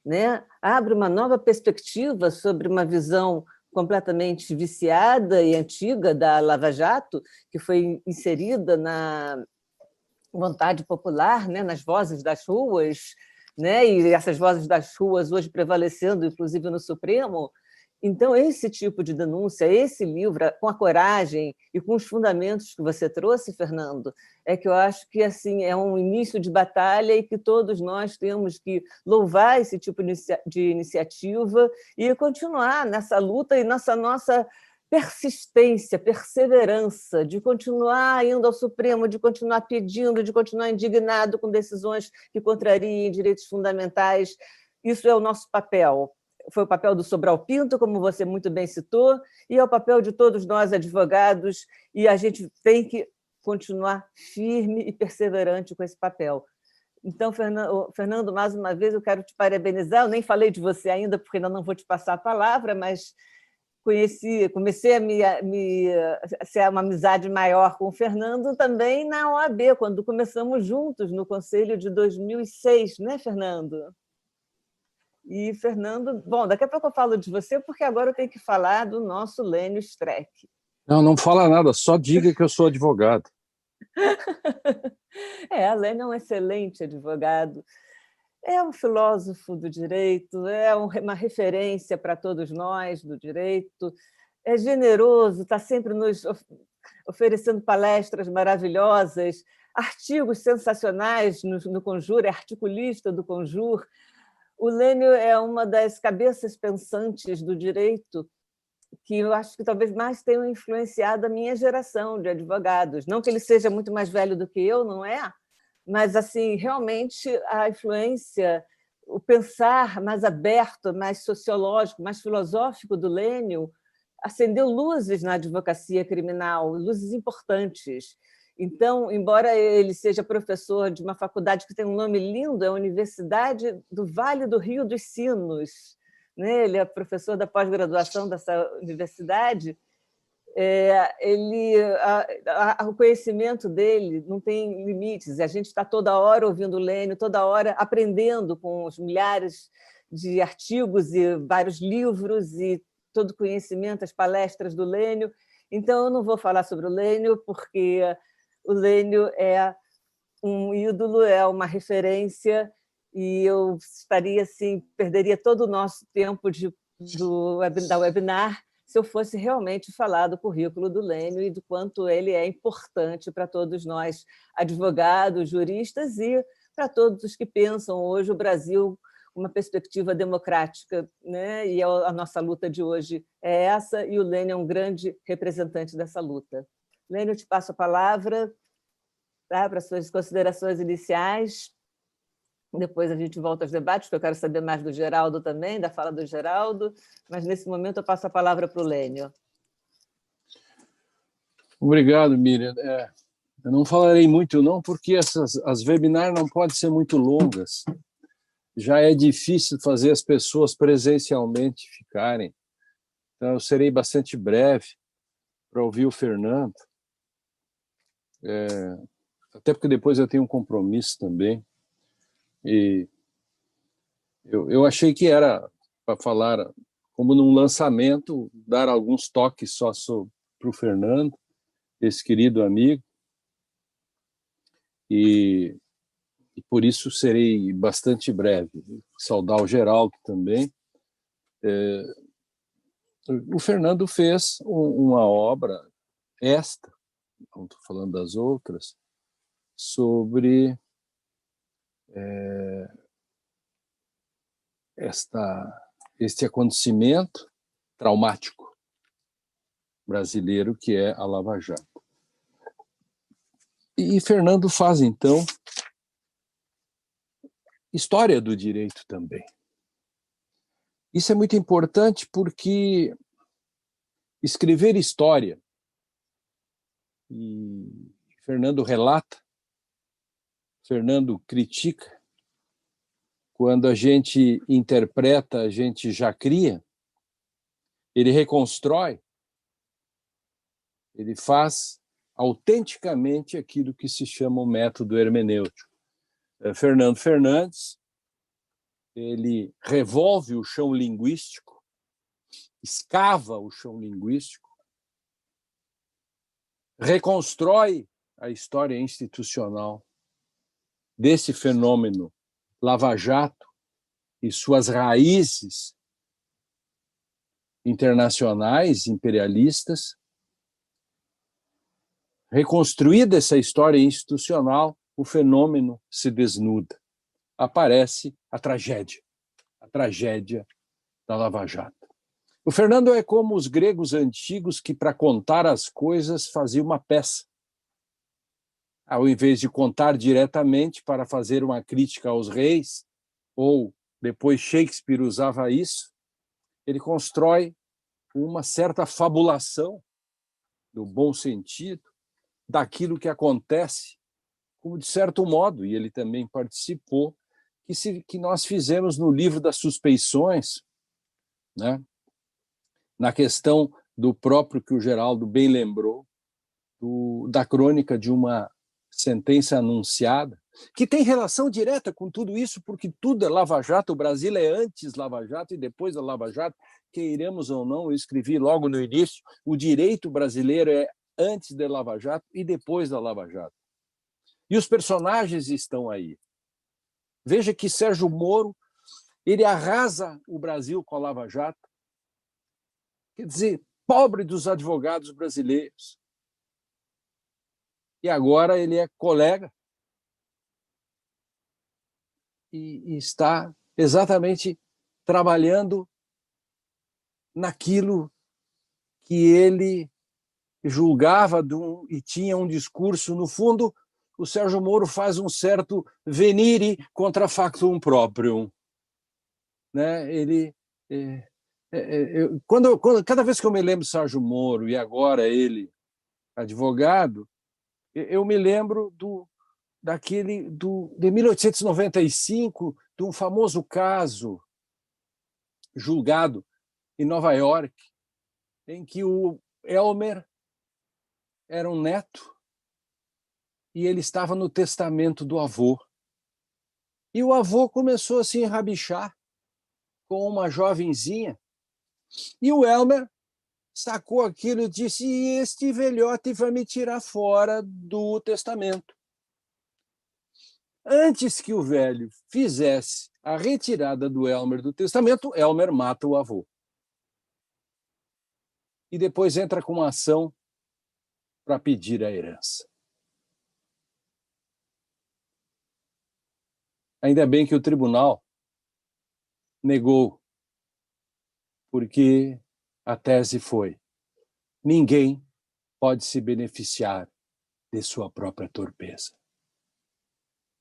né? Abre uma nova perspectiva sobre uma visão completamente viciada e antiga da Lava Jato, que foi inserida na vontade popular, né? Nas vozes das ruas, né? E essas vozes das ruas hoje prevalecendo, inclusive no Supremo. Então, esse tipo de denúncia, esse livro, com a coragem e com os fundamentos que você trouxe, Fernando, é que eu acho que assim é um início de batalha e que todos nós temos que louvar esse tipo de iniciativa e continuar nessa luta e nessa nossa persistência, perseverança, de continuar indo ao Supremo, de continuar pedindo, de continuar indignado com decisões que contrariem direitos fundamentais. Isso é o nosso papel. Foi o papel do Sobral Pinto, como você muito bem citou, e é o papel de todos nós, advogados, e a gente tem que continuar firme e perseverante com esse papel. Então, Fernando, mais uma vez, eu quero te parabenizar. Eu nem falei de você ainda, porque ainda não vou te passar a palavra, mas comecei a ser uma amizade maior com o Fernando também na OAB, quando começamos juntos no Conselho de 2006, né, Fernando? E, Fernando, bom, daqui a pouco eu falo de você, porque agora eu tenho que falar do nosso Lênio Streck. Não fala nada, só diga que eu sou advogado. A Lênio é um excelente advogado, é um filósofo do direito, é uma referência para todos nós do direito, é generoso, está sempre nos oferecendo palestras maravilhosas, artigos sensacionais no Conjur, é articulista do Conjur. O Lênio é uma das cabeças pensantes do direito que eu acho que talvez mais tenham influenciado a minha geração de advogados. Não que ele seja muito mais velho do que eu, não é? Mas, assim, realmente a influência, o pensar mais aberto, mais sociológico, mais filosófico do Lênio acendeu luzes na advocacia criminal, luzes importantes. Então, embora ele seja professor de uma faculdade que tem um nome lindo, é a Universidade do Vale do Rio dos Sinos, né? Ele é professor da pós-graduação dessa universidade, o conhecimento dele não tem limites. A gente está toda hora ouvindo o Lênio, toda hora aprendendo com os milhares de artigos e vários livros e todo o conhecimento, as palestras do Lênio. Então, eu não vou falar sobre o Lênio, porque o Lênio é um ídolo, é uma referência, e eu estaria assim, perderia todo o nosso tempo da webinar se eu fosse realmente falar do currículo do Lênio e do quanto ele é importante para todos nós, advogados, juristas, e para todos os que pensam hoje o Brasil com uma perspectiva democrática, né? E a nossa luta de hoje é essa, e o Lênio é um grande representante dessa luta. Lênio, eu te passo a palavra, tá, para suas considerações iniciais. Depois a gente volta aos debates, porque eu quero saber mais do Geraldo também, da fala do Geraldo, mas nesse momento eu passo a palavra para o Lênio. Obrigado, Miriam. Eu não falarei muito, não, porque as webinars não podem ser muito longas. Já é difícil fazer as pessoas presencialmente ficarem. Então, eu serei bastante breve para ouvir o Fernando. Até porque depois eu tenho um compromisso também. E eu achei que era para falar, como num lançamento, dar alguns toques só para o Fernando, esse querido amigo. E e por isso serei bastante breve. Saudar o Geraldo também. O Fernando fez uma obra, não estou falando das outras, sobre este acontecimento traumático brasileiro que é a Lava Jato. E Fernando faz, então, história do direito também. Isso é muito importante porque escrever história, e Fernando relata, Fernando critica, quando a gente interpreta, a gente já cria, ele reconstrói, ele faz autenticamente aquilo que se chama o método hermenêutico. Fernando Fernandes, ele revolve o chão linguístico, escava o chão linguístico, reconstrói a história institucional desse fenômeno Lava-Jato e suas raízes internacionais, imperialistas. Reconstruída essa história institucional, o fenômeno se desnuda. Aparece a tragédia da Lava Jato. O Fernando é como os gregos antigos que, para contar as coisas, faziam uma peça. Ao invés de contar diretamente para fazer uma crítica aos reis, ou depois Shakespeare usava isso, ele constrói uma certa fabulação, no bom sentido, daquilo que acontece, como de certo modo, e ele também participou, que nós fizemos no livro das suspeições, né? Na questão do próprio que o Geraldo bem lembrou, da crônica de uma sentença anunciada, que tem relação direta com tudo isso, porque tudo é Lava Jato, o Brasil é antes Lava Jato e depois da Lava Jato, queiramos ou não, eu escrevi logo no início, o direito brasileiro é antes da Lava Jato e depois da Lava Jato. E os personagens estão aí. Veja que Sérgio Moro, ele arrasa o Brasil com a Lava Jato. Quer dizer, pobre dos advogados brasileiros. E agora ele é colega e está exatamente trabalhando naquilo que ele julgava e tinha um discurso. No fundo, o Sérgio Moro faz um certo venire contra factum proprium. Né? Cada vez que eu me lembro de Sérgio Moro, e agora ele, advogado, eu me lembro de 1895, de um famoso caso julgado em Nova York, em que o Elmer era um neto e ele estava no testamento do avô. E o avô começou a se enrabichar com uma jovenzinha, e o Elmer sacou aquilo e disse: este velhote vai me tirar fora do testamento. Antes que o velho fizesse a retirada do Elmer do testamento, Elmer mata o avô. E depois entra com uma ação para pedir a herança. Ainda bem que o tribunal negou, porque a tese foi: ninguém pode se beneficiar de sua própria torpeza.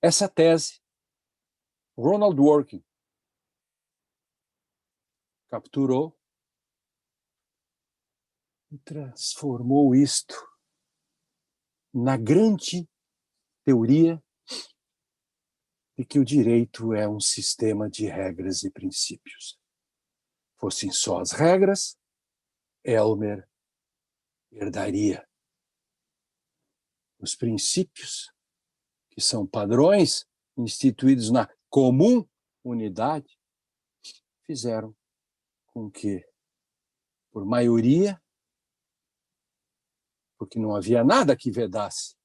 Essa tese, Ronald Dworkin capturou e transformou isto na grande teoria de que o direito é um sistema de regras e princípios. Fossem só as regras, Elmer herdaria. Os princípios, que são padrões instituídos na comum unidade, fizeram com que, por maioria, porque não havia nada que vedasse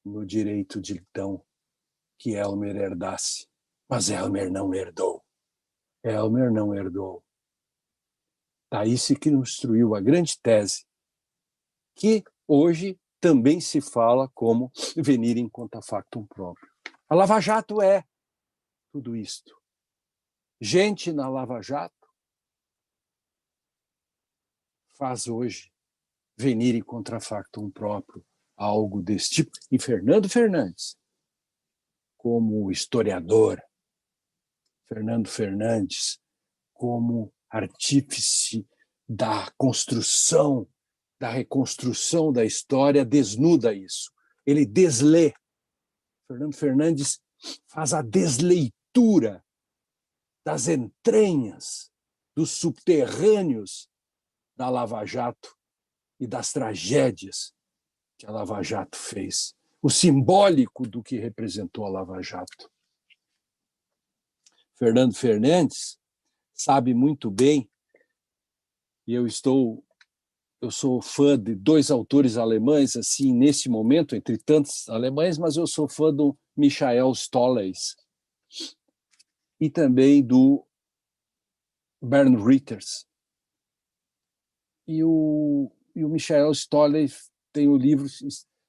no direito de então que Elmer herdasse, mas Elmer não herdou. Elmer não herdou. Daí se construiu a grande tese, que hoje também se fala como venir in contra factum próprio. A Lava Jato é tudo isto. Gente na Lava Jato faz hoje venir in contra factum próprio, algo desse tipo. E Fernando Fernandes, como historiador, Fernando Fernandes, como artífice da construção, da reconstrução da história, desnuda isso. Ele deslê. Fernando Fernandes faz a desleitura das entranhas, dos subterrâneos da Lava Jato e das tragédias que a Lava Jato fez. O simbólico do que representou a Lava Jato. Fernando Fernandes sabe muito bem, e eu sou fã de dois autores alemães, assim, nesse momento, entre tantos alemães, mas eu sou fã do Michael Stolleis e também do Bernd Ritters. E o Michael Stolleis tem o livro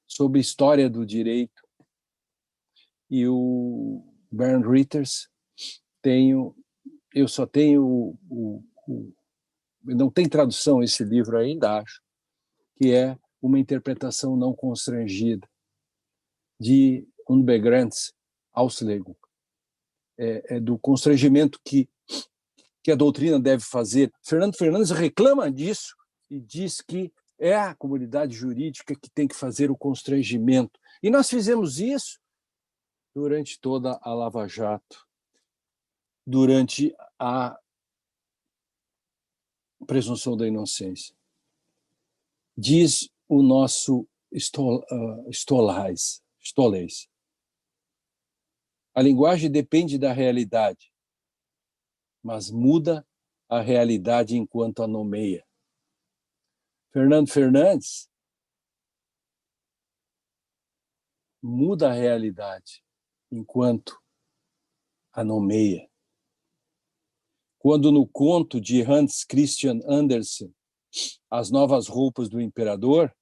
sobre história do direito, e o Bernd Ritters eu só tenho não tem tradução esse livro ainda, acho, que é uma interpretação não constrangida de Unbegrenzte Auslegung, do constrangimento que a doutrina deve fazer. Fernando Fernandes reclama disso e diz que é a comunidade jurídica que tem que fazer o constrangimento. E nós fizemos isso durante toda a Lava Jato, durante a presunção da inocência. Diz o nosso Stolleis, a linguagem depende da realidade, mas muda a realidade enquanto a nomeia. Fernando Fernandes muda a realidade enquanto a nomeia. Quando no conto de Hans Christian Andersen, As Novas Roupas do Imperador,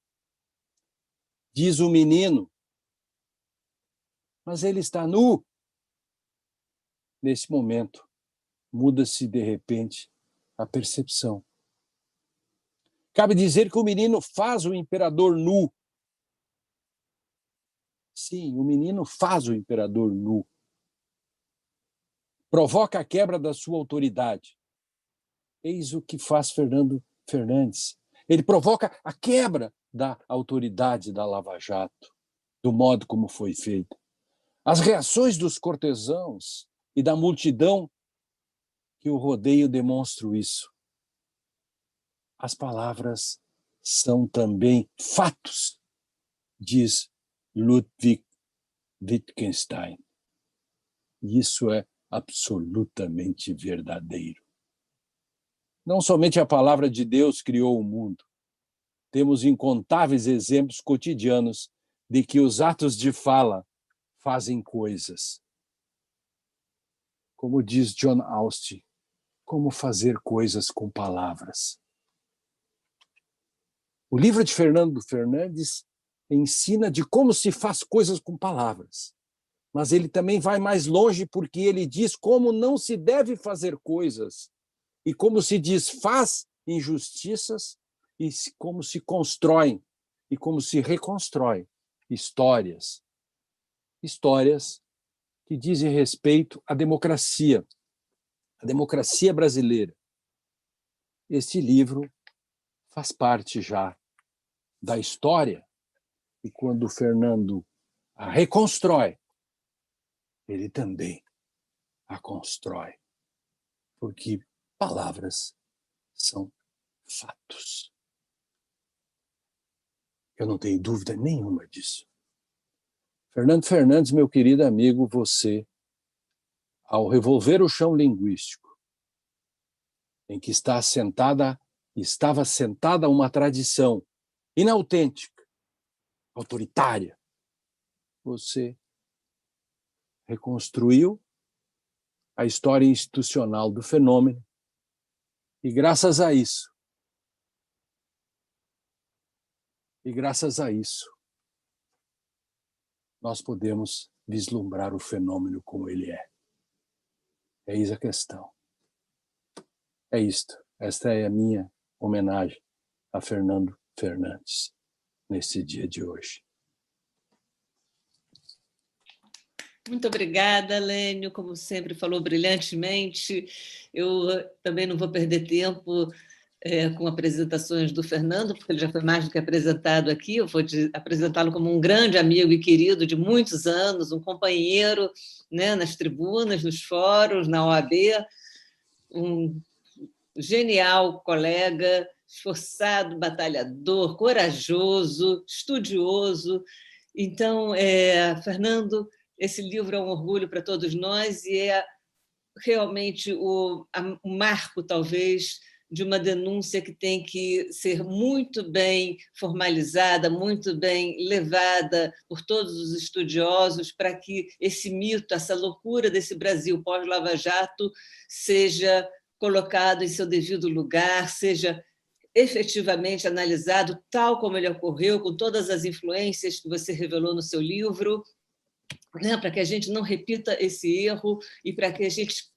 diz o menino, mas ele está nu. Nesse momento, muda-se de repente a percepção. Cabe dizer que o menino faz o imperador nu. Sim, o menino faz o imperador nu. Provoca a quebra da sua autoridade. Eis o que faz Fernando Fernandes. Ele provoca a quebra da autoridade da Lava Jato, do modo como foi feita. As reações dos cortesãos e da multidão que o rodeio demonstram isso. As palavras são também fatos, diz Ludwig Wittgenstein. Isso é absolutamente verdadeiro. Não somente a palavra de Deus criou o mundo. Temos incontáveis exemplos cotidianos de que os atos de fala fazem coisas. Como diz John Austin, como fazer coisas com palavras. O livro de Fernando Fernandes ensina de como se faz coisas com palavras. Mas ele também vai mais longe porque ele diz como não se deve fazer coisas e como se desfaz injustiças e como se constroem e como se reconstrói histórias. Histórias que dizem respeito à democracia brasileira. Este livro faz parte já da história e quando o Fernando a reconstrói, ele também a constrói, porque palavras são fatos. Eu não tenho dúvida nenhuma disso. Fernando Fernandes, meu querido amigo, você, ao revolver o chão linguístico, em que estava sentada uma tradição inautêntica, autoritária, você reconstruiu a história institucional do fenômeno e, graças a isso, nós podemos vislumbrar o fenômeno como ele é. Eis a questão. É isto. Esta é a minha homenagem a Fernando Fernandes nesse dia de hoje. Muito obrigada, Lênio, como sempre falou brilhantemente. Eu também não vou perder tempo com apresentações do Fernando, porque ele já foi mais do que apresentado aqui. Eu vou apresentá-lo como um grande amigo e querido de muitos anos, um companheiro, né, nas tribunas, nos fóruns, na OAB, um genial colega, esforçado, batalhador, corajoso, estudioso. Então, Fernando, esse livro é um orgulho para todos nós e é realmente o marco, talvez, de uma denúncia que tem que ser muito bem formalizada, muito bem levada por todos os estudiosos para que esse mito, essa loucura desse Brasil pós-Lava Jato seja colocado em seu devido lugar, seja efetivamente analisado tal como ele ocorreu, com todas as influências que você revelou no seu livro, né, para que a gente não repita esse erro e para que a gente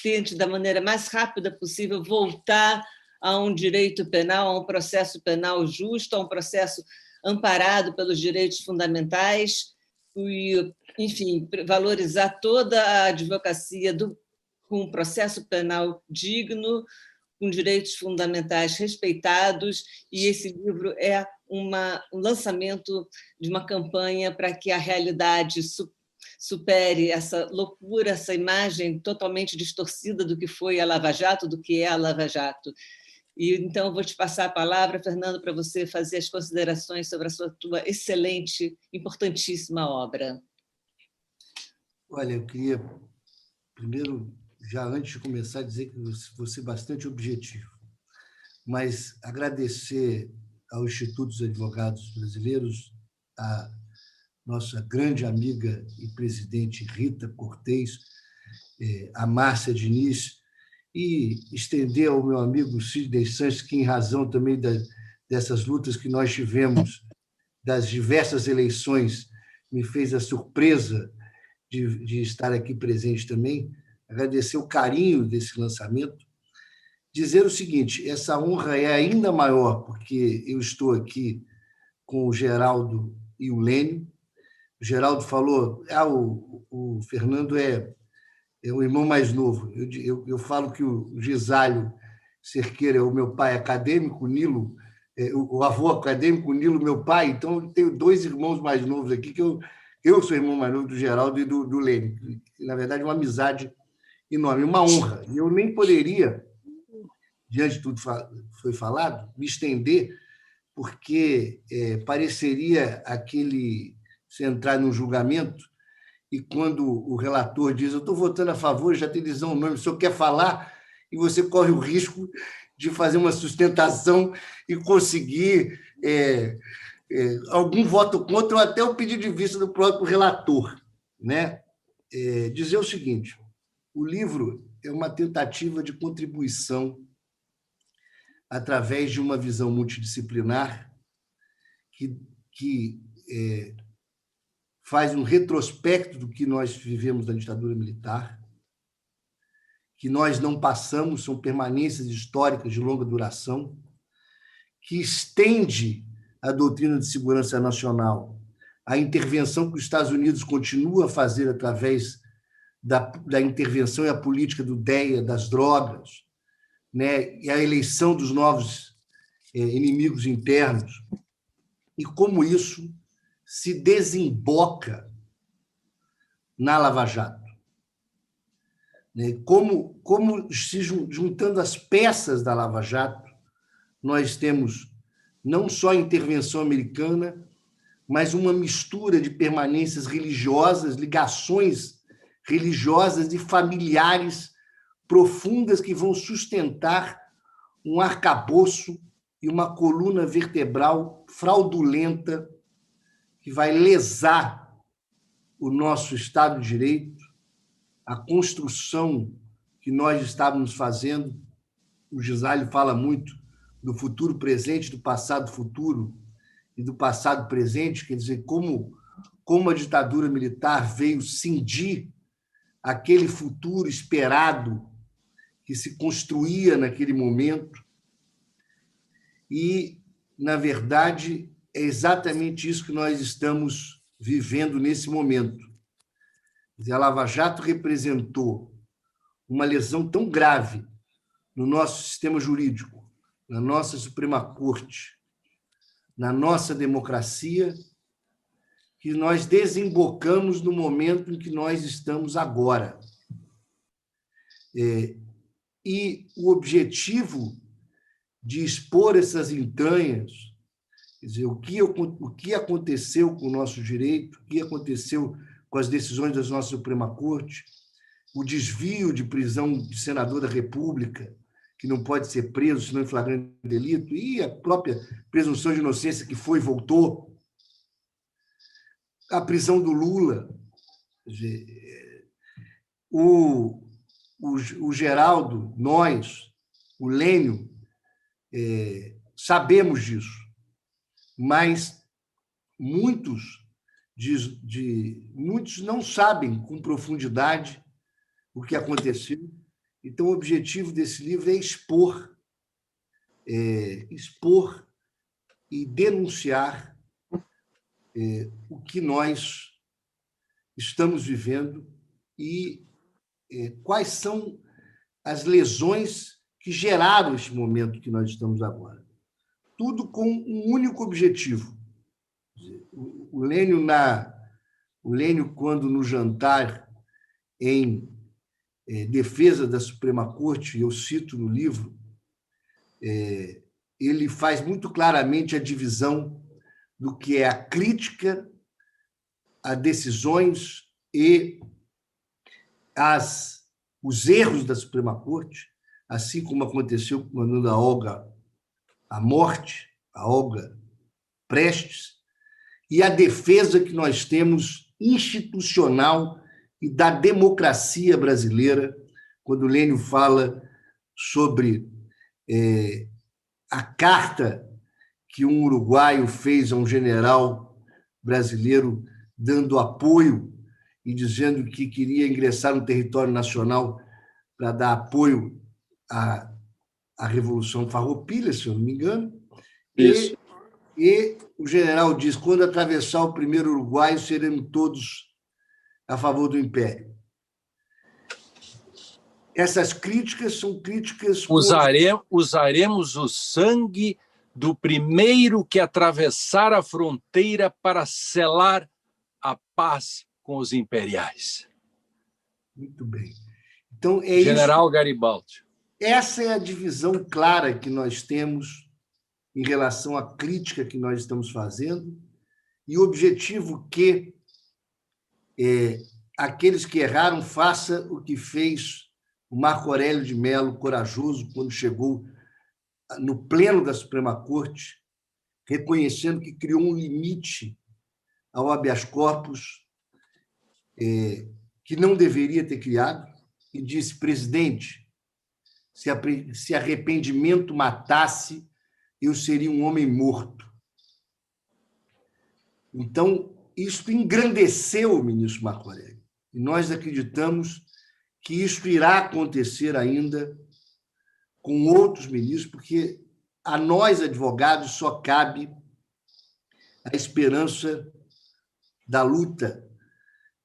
tente, da maneira mais rápida possível, voltar a um direito penal, a um processo penal justo, a um processo amparado pelos direitos fundamentais e, enfim, valorizar toda a advocacia com um processo penal digno, com direitos fundamentais respeitados, e esse livro é um lançamento de uma campanha para que a realidade supere essa loucura, essa imagem totalmente distorcida do que foi a Lava Jato, do que é a Lava Jato. E então eu vou te passar a palavra, Fernando, para você fazer as considerações sobre a tua excelente, importantíssima obra. Olha, eu queria, primeiro, já antes de começar, dizer que vou ser bastante objetivo, mas agradecer ao Instituto dos Advogados Brasileiros, a nossa grande amiga e presidente Rita Cortez, a Márcia Diniz, e estender ao meu amigo Sidney Sanches, que, em razão também dessas lutas que nós tivemos, das diversas eleições, me fez a surpresa de estar aqui presente também, agradecer o carinho desse lançamento, dizer o seguinte: essa honra é ainda maior porque eu estou aqui com o Geraldo e o Lênio. O Geraldo falou, o Fernando é o irmão mais novo. Eu falo que o Gisalho Cerqueira é o meu pai acadêmico, o Nilo, o avô acadêmico, o Nilo, meu pai. Então, eu tenho dois irmãos mais novos aqui, que eu sou irmão mais novo do Geraldo e do Lênio. Na verdade, uma amizade enorme, uma honra. E eu nem poderia, diante de tudo que foi falado, me estender, porque pareceria você entrar num julgamento e quando o relator diz: eu estou votando a favor, já tem decisão unânime, o senhor quer falar, e você corre o risco de fazer uma sustentação e conseguir algum voto contra ou até o pedido de vista do próprio relator, né? Dizer o seguinte: o livro é uma tentativa de contribuição através de uma visão multidisciplinar que faz um retrospecto do que nós vivemos na ditadura militar, que nós não passamos, são permanências históricas de longa duração, que estende a doutrina de segurança nacional, a intervenção que os Estados Unidos continua a fazer através da intervenção e a política do DEA, das drogas, né, e a eleição dos novos inimigos internos, e como isso se desemboca na Lava Jato. Como se juntando as peças da Lava Jato, nós temos não só a intervenção americana, mas uma mistura de permanências religiosas, ligações religiosas e familiares profundas que vão sustentar um arcabouço e uma coluna vertebral fraudulenta que vai lesar o nosso Estado de Direito, a construção que nós estávamos fazendo. O Gisali fala muito do futuro presente, do passado futuro e do passado presente, quer dizer, como a ditadura militar veio cindir aquele futuro esperado que se construía naquele momento. E, na verdade, é exatamente isso que nós estamos vivendo nesse momento. A Lava Jato representou uma lesão tão grave no nosso sistema jurídico, na nossa Suprema Corte, na nossa democracia, que nós desembocamos no momento em que nós estamos agora. E o objetivo de expor essas entranhas, quer dizer, o que aconteceu com o nosso direito, o que aconteceu com as decisões da nossa Suprema Corte, o desvio de prisão de senador da República, que não pode ser preso senão em flagrante delito, e a própria presunção de inocência que foi e voltou, a prisão do Lula, quer dizer, o Geraldo, nós, o Lênio, sabemos disso, mas muitos não sabem com profundidade o que aconteceu. Então, o objetivo desse livro é expor e denunciar o que nós estamos vivendo e quais são as lesões que geraram esse momento que nós estamos agora. Tudo com um único objetivo. O Lênio, quando no jantar em defesa da Suprema Corte, eu cito no livro, ele faz muito claramente a divisão do que é a crítica a decisões e os erros da Suprema Corte, assim como aconteceu com a Olga, a morte, a Olga Prestes, e a defesa que nós temos institucional e da democracia brasileira, quando o Lênio fala sobre a carta que um uruguaio fez a um general brasileiro dando apoio e dizendo que queria ingressar no território nacional para dar apoio à Revolução Farroupilha, se eu não me engano. Isso. E o general diz, quando atravessar o primeiro Uruguai, seremos todos a favor do Império. Essas críticas são críticas... Usaremos o sangue do primeiro que atravessar a fronteira para selar a paz com os imperiais. Muito bem. Então, General Garibaldi. Essa é a divisão clara que nós temos em relação à crítica que nós estamos fazendo e o objetivo que aqueles que erraram façam o que fez o Marco Aurélio de Mello, corajoso, quando chegou no pleno da Suprema Corte, reconhecendo que criou um limite ao habeas corpus que não deveria ter criado, e disse, presidente, se arrependimento matasse, eu seria um homem morto. Então, isso engrandeceu o ministro Marco Aurélio. E nós acreditamos que isso irá acontecer ainda com outros ministros, porque a nós, advogados, só cabe a esperança da luta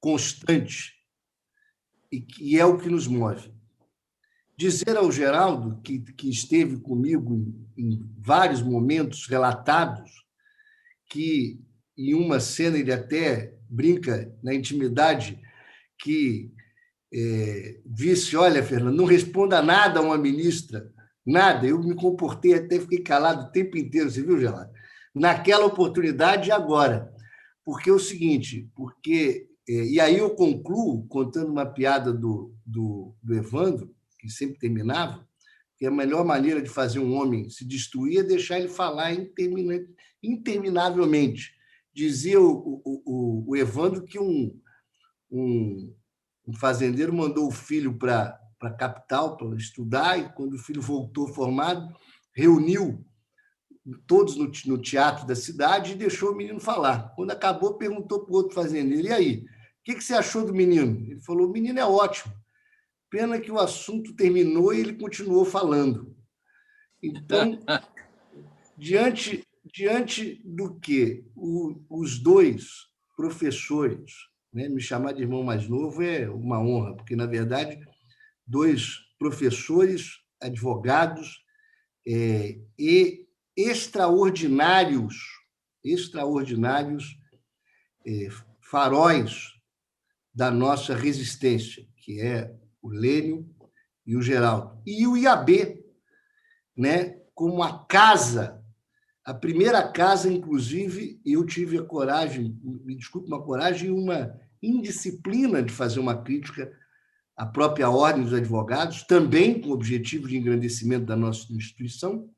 constante, e é o que nos move. Dizer ao Geraldo, que esteve comigo em vários momentos relatados, que em uma cena ele até brinca na intimidade, que disse, olha, Fernando, não responda nada a uma ministra, nada. Eu me comportei, até fiquei calado o tempo inteiro, você viu, Geraldo? Naquela oportunidade e agora. Porque é o seguinte, e aí eu concluo contando uma piada do Evandro, que sempre terminava, que a melhor maneira de fazer um homem se destruir é deixar ele falar interminavelmente. Dizia o Evandro que um um fazendeiro mandou o filho para a capital para estudar, e quando o filho voltou formado, reuniu todos no teatro da cidade e deixou o menino falar. Quando acabou, perguntou para o outro fazendeiro: e aí, o que você achou do menino? Ele falou: o menino é ótimo, pena que o assunto terminou e ele continuou falando. Então, diante do que os dois professores, né, me chamar de irmão mais novo é uma honra, porque, na verdade, dois professores, advogados e extraordinários faróis da nossa resistência, que é o Lênio e o Geraldo. E o IAB, né, como a primeira casa, inclusive, eu tive a coragem, me desculpe, uma coragem e uma indisciplina de fazer uma crítica à própria Ordem dos Advogados, também com o objetivo de engrandecimento da nossa instituição,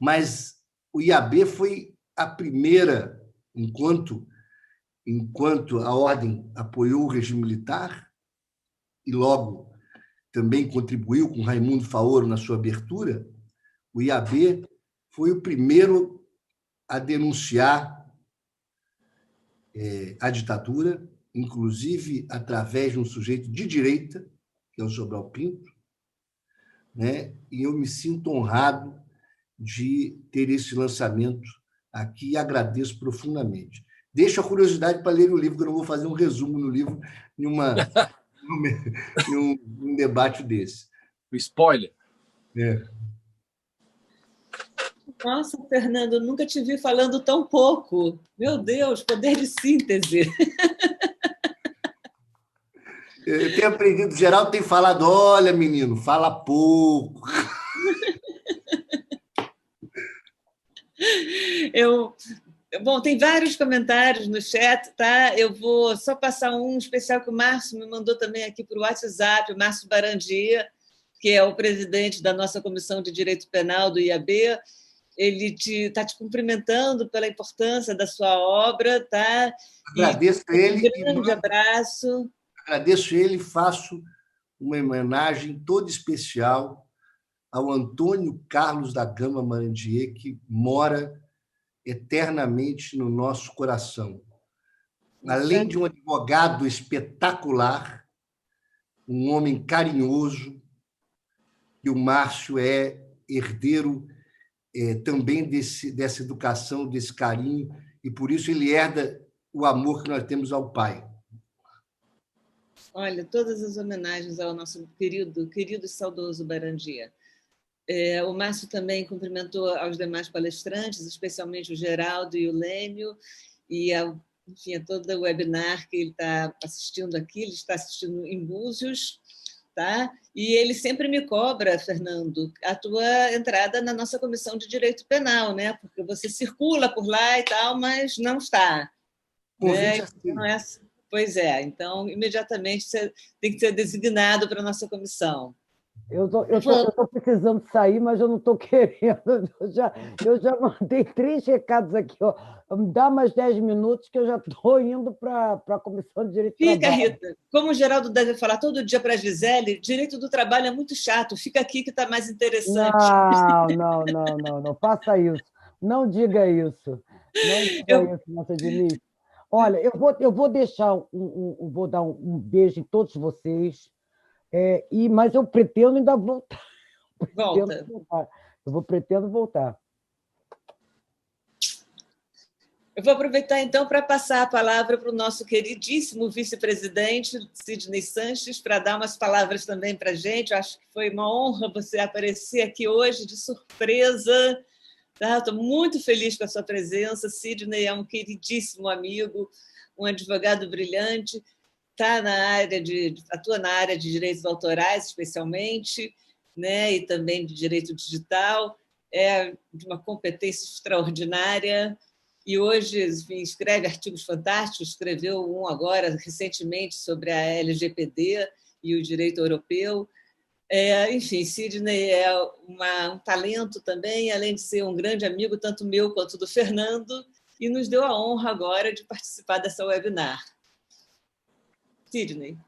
mas o IAB foi a primeira, enquanto a Ordem apoiou o regime militar e logo também contribuiu com Raimundo Faoro na sua abertura, o IAB foi o primeiro a denunciar a ditadura, inclusive através de um sujeito de direita, que é o Sobral Pinto, né? E eu me sinto honrado de ter esse lançamento aqui e agradeço profundamente. Deixo a curiosidade para ler o livro, que eu não vou fazer um resumo no livro em um debate desse. O spoiler. Nossa, Fernando, nunca te vi falando tão pouco. Meu Deus, poder de síntese. Eu tenho aprendido, o Geraldo tem falado: olha, menino, fala pouco. Bom, tem vários comentários no chat, tá? Eu vou só passar um especial que o Márcio me mandou também aqui por WhatsApp, o Márcio Barandia, que é o presidente da nossa Comissão de Direito Penal do IAB. Ele está te cumprimentando pela importância da sua obra, tá? Agradeço ele. Um grande abraço. Agradeço ele e faço uma homenagem toda especial ao Antônio Carlos da Gama Marandier, que mora eternamente no nosso coração. Além de um advogado espetacular, um homem carinhoso, e o Márcio é herdeiro também dessa educação, desse carinho, e por isso ele herda o amor que nós temos ao pai. Olha, todas as homenagens ao nosso querido e saudoso Barandia. O Márcio também cumprimentou aos demais palestrantes, especialmente o Geraldo e o Lênio, e enfim, a todo o webinar que ele está assistindo aqui. Ele está assistindo em Búzios, tá? E ele sempre me cobra, Fernando, a tua entrada na nossa Comissão de Direito Penal, né? Porque você circula por lá e tal, mas não está. Né? Pois é, então, imediatamente, você tem que ser designado para a nossa comissão. Eu estou precisando sair, mas eu não estou querendo. Eu já mandei 3 recados aqui. Ó. Me dá mais 10 minutos que eu já estou indo para a Comissão de Direito do Trabalho. Fica, Rita. Como o Geraldo deve falar todo dia para a Gisele, direito do trabalho é muito chato. Fica aqui que está mais interessante. Não. Faça isso. Não diga isso. Não diga isso, nossa Denise. Olha, eu vou deixar vou dar um beijo em todos vocês, mas eu pretendo ainda voltar. Pretendo voltar. Eu vou aproveitar, então, para passar a palavra para o nosso queridíssimo vice-presidente, Sidney Sanches, para dar umas palavras também para a gente. Eu acho que foi uma honra você aparecer aqui hoje, de surpresa. Estou muito feliz com a sua presença. Sidney é um queridíssimo amigo, um advogado brilhante, atua na área de direitos autorais, especialmente, né, e também de direito digital, é de uma competência extraordinária, e hoje, enfim, escreve artigos fantásticos, escreveu um agora, recentemente, sobre a LGPD e o direito europeu. Enfim, Sidney é um talento também, além de ser um grande amigo, tanto meu quanto do Fernando, e nos deu a honra agora de participar dessa webinar. Sidney.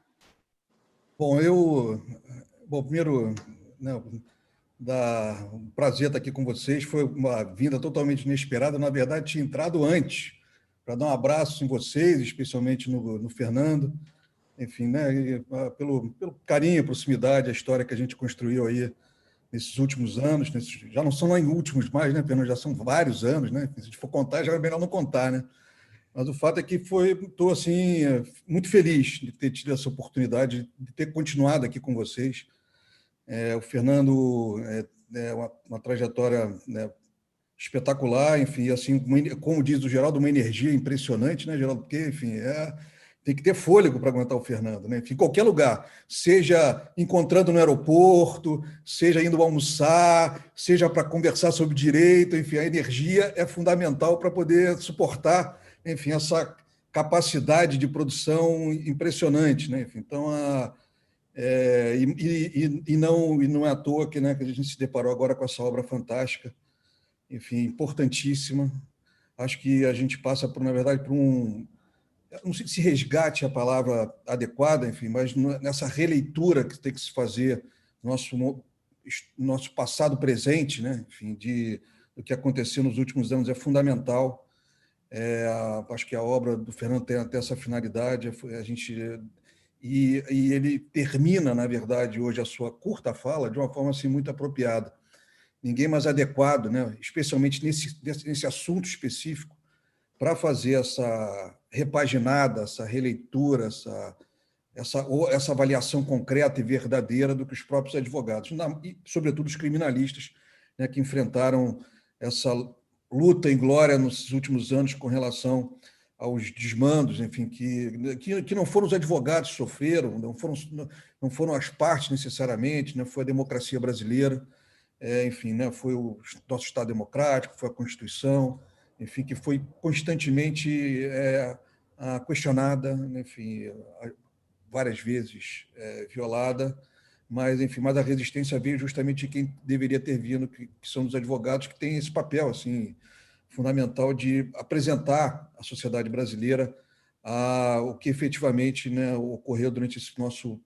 Bom, primeiro, né, um prazer estar aqui com vocês. Foi uma vinda totalmente inesperada. Na verdade, tinha entrado antes para dar um abraço em vocês, especialmente no Fernando. Enfim, né, pelo carinho, proximidade, a história que a gente construiu aí nesses últimos anos. Já não são nem últimos mais, né, Fernando? Já são vários anos, né? Se a gente for contar, já é melhor não contar, né? Mas o fato é que estou assim, muito feliz de ter tido essa oportunidade, de ter continuado aqui com vocês. O Fernando é uma trajetória, né, espetacular, enfim, assim, como diz o Geraldo, uma energia impressionante, né, Geraldo? Porque, enfim, tem que ter fôlego para aguentar o Fernando, né? Enfim, em qualquer lugar, seja encontrando no aeroporto, seja indo almoçar, seja para conversar sobre direito, enfim, a energia é fundamental para poder suportar, enfim, essa capacidade de produção impressionante, né? Enfim, então, não é à toa que, né, que a gente se deparou agora com essa obra fantástica, enfim, importantíssima. Acho que a gente passa, na verdade, por não sei se resgate é a palavra adequada, enfim, mas nessa releitura que tem que se fazer nosso passado presente, né, enfim, do que aconteceu nos últimos anos é fundamental. Acho que a obra do Fernando tem até essa finalidade. E ele termina, na verdade, hoje a sua curta fala de uma forma assim muito apropriada. Ninguém mais adequado, né, especialmente nesse assunto específico, para fazer essa repaginada, essa releitura, essa avaliação concreta e verdadeira do que os próprios advogados, e, sobretudo, os criminalistas, né, que enfrentaram essa luta em glória nos últimos anos com relação aos desmandos, enfim, que não foram os advogados que sofreram, não foram as partes necessariamente, né, foi a democracia brasileira, enfim, né, foi o nosso Estado democrático, foi a Constituição, enfim, que foi constantemente questionada, enfim, várias vezes violada, mas, enfim, mas a resistência veio justamente de quem deveria ter vindo, que são os advogados, que têm esse papel assim fundamental de apresentar à sociedade brasileira o que efetivamente, né, ocorreu durante esse nosso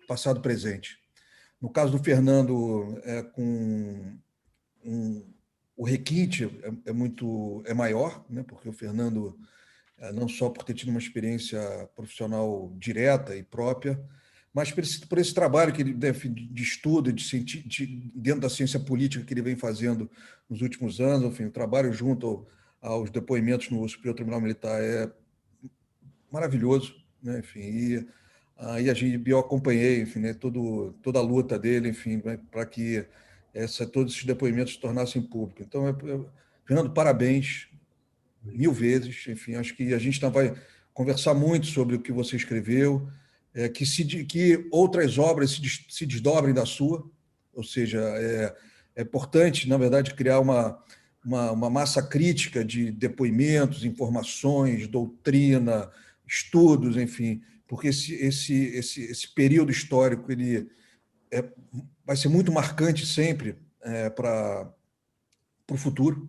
passado presente. No caso do Fernando, o requinte é maior, né, porque o Fernando, não só por ter tido uma experiência profissional direta e própria, mas por esse trabalho que ele de estudo, dentro da ciência política que ele vem fazendo nos últimos anos, enfim, o trabalho junto aos depoimentos no Superior Tribunal Militar é maravilhoso, né, enfim, e eu acompanhei, enfim, né, toda a luta dele, enfim, né, para que todos esses depoimentos se tornassem públicos. Então, Fernando, parabéns 1000 vezes. Enfim, acho que a gente vai conversar muito sobre o que você escreveu, que outras obras se desdobrem da sua, ou seja, é importante, na verdade, criar uma massa crítica de depoimentos, informações, doutrina, estudos, enfim, porque esse período histórico ele vai ser muito marcante sempre para o futuro,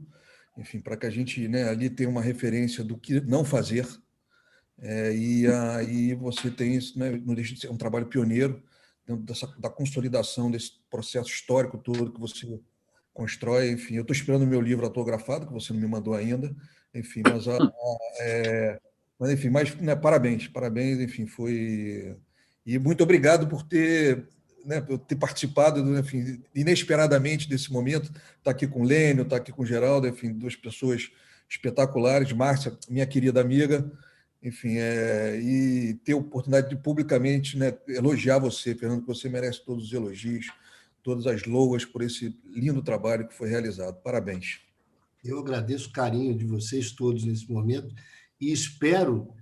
enfim, para que a gente, né, ali tenha uma referência do que não fazer. E aí você tem isso, né, não deixa de ser um trabalho pioneiro dentro da consolidação desse processo histórico todo que você constrói. Enfim, eu estou esperando o meu livro autografado, que você não me mandou ainda. Enfim, mas né, parabéns, enfim, foi... E muito obrigado por ter, né, por ter participado, enfim, inesperadamente desse momento, estar aqui com o Lênio, estar aqui com o Geraldo, enfim, duas pessoas espetaculares, Márcia, minha querida amiga, enfim, e ter a oportunidade de publicamente, né, elogiar você, Fernando, que você merece todos os elogios, todas as loas por esse lindo trabalho que foi realizado. Parabéns. Eu agradeço o carinho de vocês todos nesse momento e espero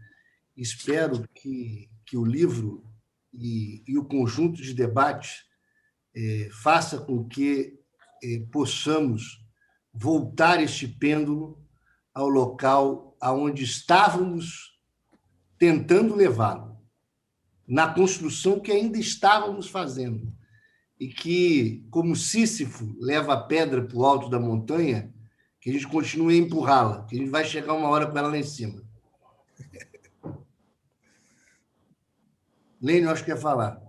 que o livro e o conjunto de debates faça com que possamos voltar este pêndulo ao local aonde estávamos tentando levá-lo, na construção que ainda estávamos fazendo, e que, como Sísifo leva a pedra para o alto da montanha, que a gente continue a empurrá-la, que a gente vai chegar uma hora com ela lá em cima. Lênin, acho que quer falar.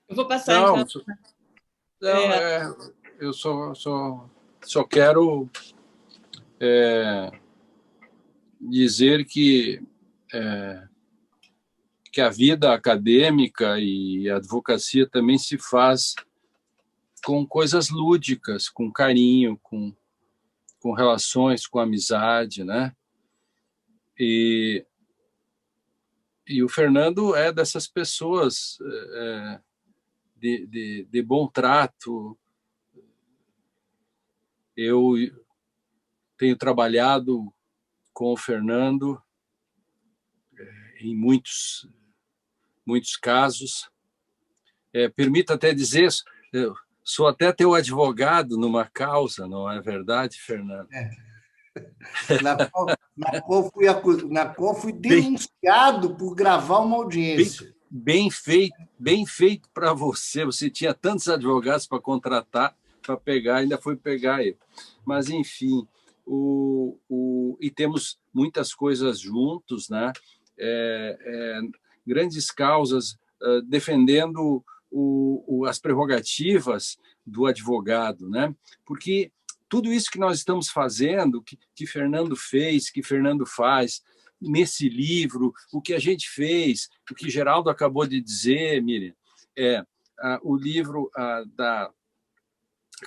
Eu vou passar, Não, então. eu só quero dizer que a vida acadêmica e a advocacia também se faz com coisas lúdicas, com carinho, com relações, com amizade, né? E o Fernando é dessas pessoas de bom trato. Eu tenho trabalhado com o Fernando em muitos casos. Permito até dizer, eu sou até teu advogado numa causa, não é verdade, Fernando? Na qual fui denunciado por gravar uma audiência. Bem feito para você. Você tinha tantos advogados para contratar, para pegar, ainda foi pegar ele. Mas, enfim, e temos muitas coisas juntos, né? Grandes causas, defendendo as prerrogativas do advogado, né? Porque tudo isso que nós estamos fazendo, que Fernando fez, que Fernando faz, nesse livro, o que a gente fez, o que Geraldo acabou de dizer, Miriam, o livro da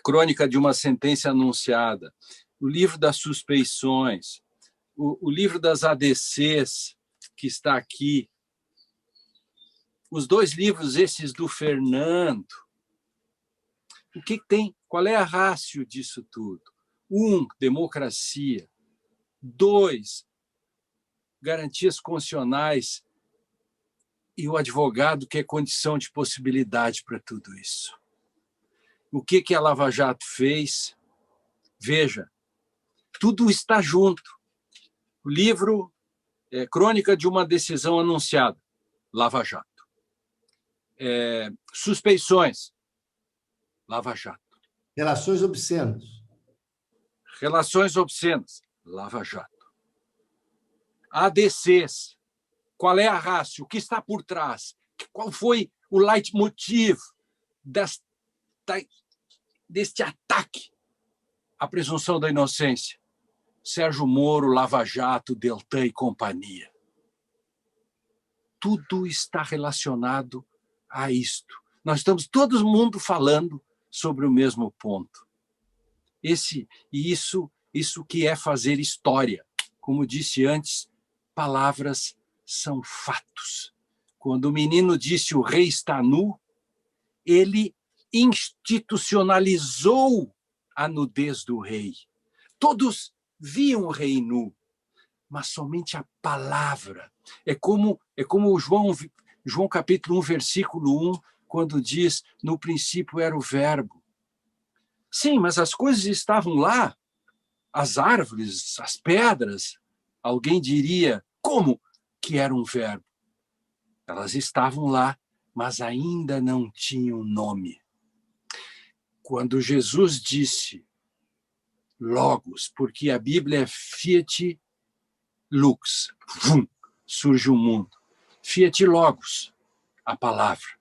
Crônica de uma Sentença Anunciada, o livro das suspeições, o livro das ADCs, que está aqui, os 2 livros esses do Fernando. O que tem? Qual é a ratio disso tudo? 1, democracia. 2, garantias constitucionais, e o advogado que é condição de possibilidade para tudo isso. O que a Lava Jato fez? Veja, tudo está junto. O livro Crônica de uma Decisão Anunciada, Lava Jato. Suspeições, Lava Jato. Relações obscenas. Relações obscenas, Lava Jato. ADCs, qual é a ratio? O que está por trás? Qual foi o leitmotiv deste ataque à presunção da inocência? Sérgio Moro, Lava Jato, Deltan e companhia. Tudo está relacionado a isto. Nós estamos todo mundo falando sobre o mesmo ponto. Isso que é fazer história. Como disse antes, palavras são fatos. Quando o menino disse o rei está nu, ele institucionalizou a nudez do rei. Todos viam o rei nu, mas somente a palavra. É como João capítulo 1, versículo 1, quando diz, no princípio era o verbo. Sim, mas as coisas estavam lá, as árvores, as pedras. Alguém diria, como que era um verbo? Elas estavam lá, mas ainda não tinham nome. Quando Jesus disse Logos, porque a Bíblia é Fiat Lux, surge o mundo. Fiat Logos, a palavra.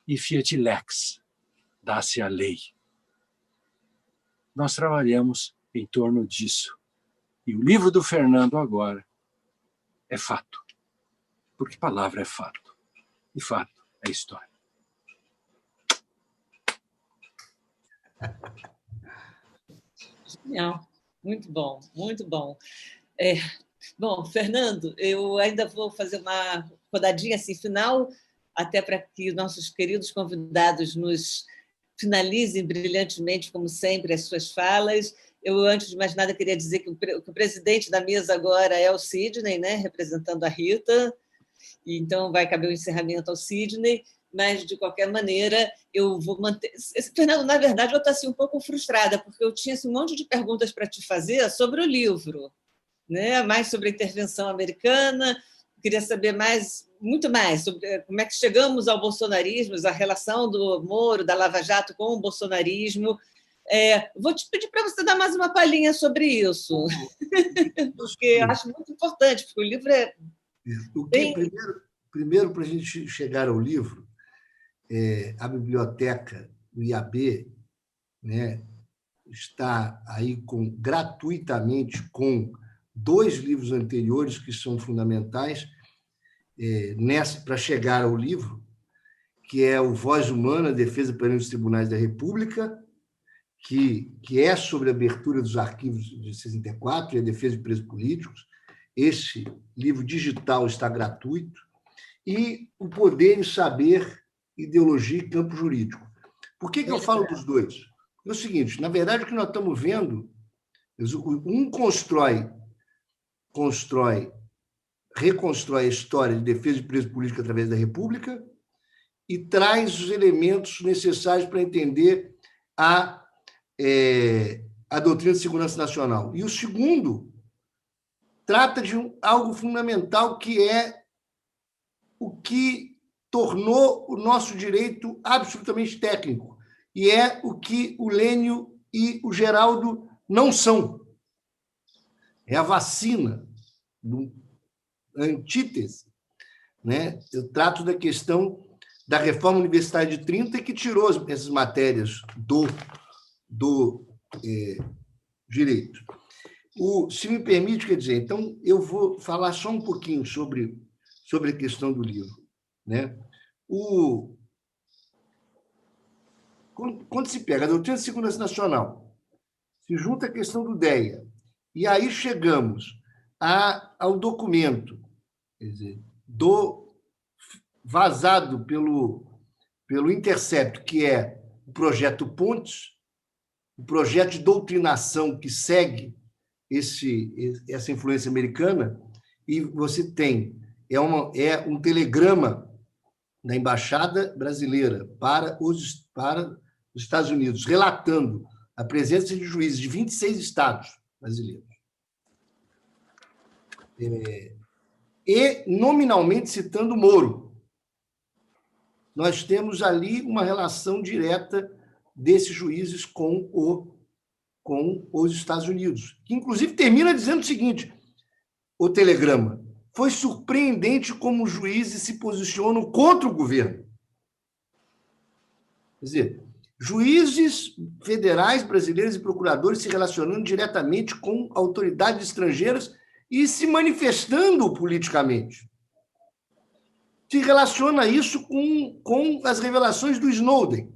E Fiat Lex, dá-se a lei. Nós trabalhamos em torno disso. E o livro do Fernando agora é fato. Porque palavra é fato. E fato é história. Genial. Muito bom, muito bom. Bom, Fernando, eu ainda vou fazer uma rodadinha assim, final, até para que nossos queridos convidados nos finalizem brilhantemente, como sempre, as suas falas. Eu, antes de mais nada, queria dizer que o presidente da mesa agora é o Sidney, né, representando a Rita, então vai caber o encerramento ao Sidney, mas, de qualquer maneira, eu vou manter... Fernando, na verdade, eu estou assim, um pouco frustrada, porque eu tinha assim, um monte de perguntas para te fazer sobre o livro, né? Mais sobre a intervenção americana, queria saber muito mais sobre como é que chegamos ao bolsonarismo, a relação do Moro, da Lava Jato com o bolsonarismo. Vou te pedir para você dar mais uma palhinha sobre isso, porque eu acho muito importante, porque o livro é... primeiro, para a gente chegar ao livro, a biblioteca do IAB, né, está aí gratuitamente com 2 livros anteriores que são fundamentais para chegar ao livro, que é o Voz Humana, Defesa perante os Tribunais da República, que é sobre a abertura dos arquivos de 64 e a defesa de presos políticos. Esse livro digital está gratuito. E O Poder e Saber, Ideologia e Campo Jurídico. Por que eu falo dos dois? É o seguinte, na verdade, o que nós estamos vendo, um reconstrói a história de defesa de preso político através da República e traz os elementos necessários para entender a doutrina de segurança nacional. E o segundo trata de algo fundamental, que é o que tornou o nosso direito absolutamente técnico, e é o que o Lênio e o Geraldo não são. É a vacina, a antítese. Né? Eu trato da questão da reforma universitária de 30, que tirou essas matérias do direito. Se me permite, quer dizer, então, eu vou falar só um pouquinho sobre a questão do livro. Né? Quando se pega a doutrina de segurança nacional, se junta a questão do DEA, e aí chegamos ao documento, quer dizer, vazado pelo Intercept, que é o projeto Pontes, o projeto de doutrinação que segue essa influência americana, e você tem um telegrama da Embaixada Brasileira para os Estados Unidos, relatando a presença de juízes de 26 estados brasileiros. E nominalmente citando Moro. Nós temos ali uma relação direta desses juízes com os Estados Unidos, que, inclusive, termina dizendo o seguinte, o telegrama: foi surpreendente como os juízes se posicionam contra o governo. Quer dizer, juízes federais brasileiros e procuradores se relacionando diretamente com autoridades estrangeiras e se manifestando politicamente. Se relaciona isso com as revelações do Snowden,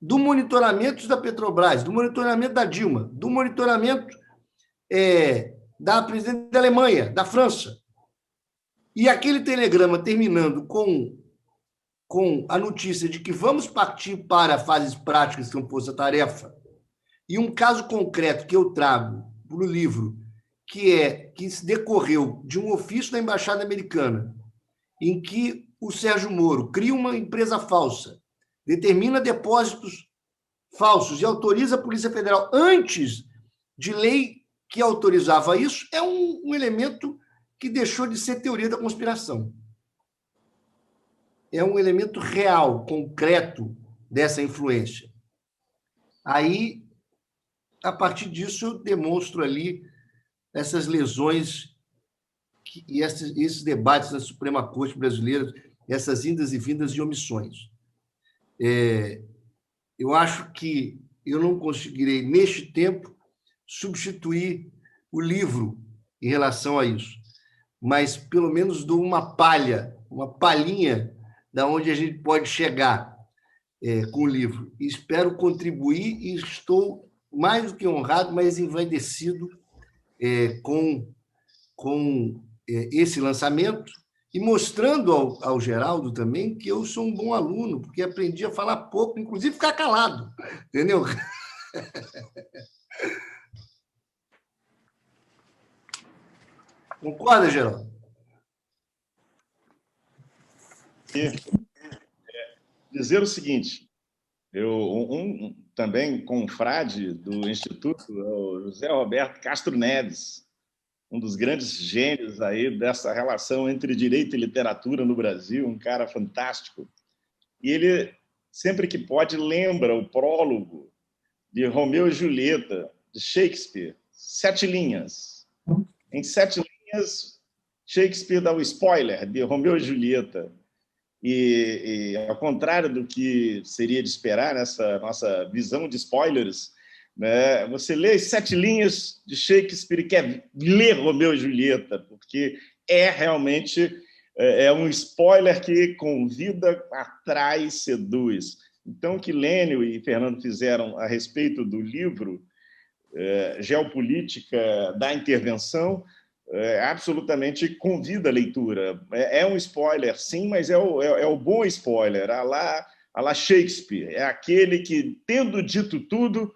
do monitoramento da Petrobras, do monitoramento da Dilma, do monitoramento da presidente da Alemanha, da França. E aquele telegrama terminando com a notícia de que vamos partir para fases práticas, que é uma força-tarefa, e um caso concreto que eu trago no livro, que se decorreu de um ofício da Embaixada Americana, em que o Sérgio Moro cria uma empresa falsa, determina depósitos falsos e autoriza a Polícia Federal antes de lei que autorizava isso, é um elemento que deixou de ser teoria da conspiração. É um elemento real, concreto dessa influência. Aí, a partir disso, eu demonstro ali essas lesões e esses debates na Suprema Corte brasileira, essas indas e vindas de omissões. Eu acho que eu não conseguirei, neste tempo, substituir o livro em relação a isso, mas, pelo menos, dou uma palhinha da onde a gente pode chegar com o livro. E espero contribuir e estou mais do que honrado, mas envaidecido com esse lançamento e mostrando ao Geraldo também que eu sou um bom aluno, porque aprendi a falar pouco, inclusive ficar calado, entendeu? Concorda, Geraldo? Dizer o seguinte, também confrade do Instituto, o José Roberto Castro Neves, um dos grandes gênios aí dessa relação entre direito e literatura no Brasil, um cara fantástico. E ele, sempre que pode, lembra o prólogo de Romeu e Julieta, de Shakespeare, 7 linhas. Em 7 linhas, Shakespeare dá o spoiler de Romeu e Julieta. E ao contrário do que seria de esperar nessa nossa visão de spoilers, né, você lê as 7 linhas de Shakespeare e quer ler Romeu e Julieta, porque é realmente um spoiler que convida, atrai, seduz. Então, o que Lênio e Fernando fizeram a respeito do livro Geopolítica da Intervenção absolutamente convida a leitura. É um spoiler, sim, mas é o bom spoiler, à la Shakespeare. É aquele que, tendo dito tudo,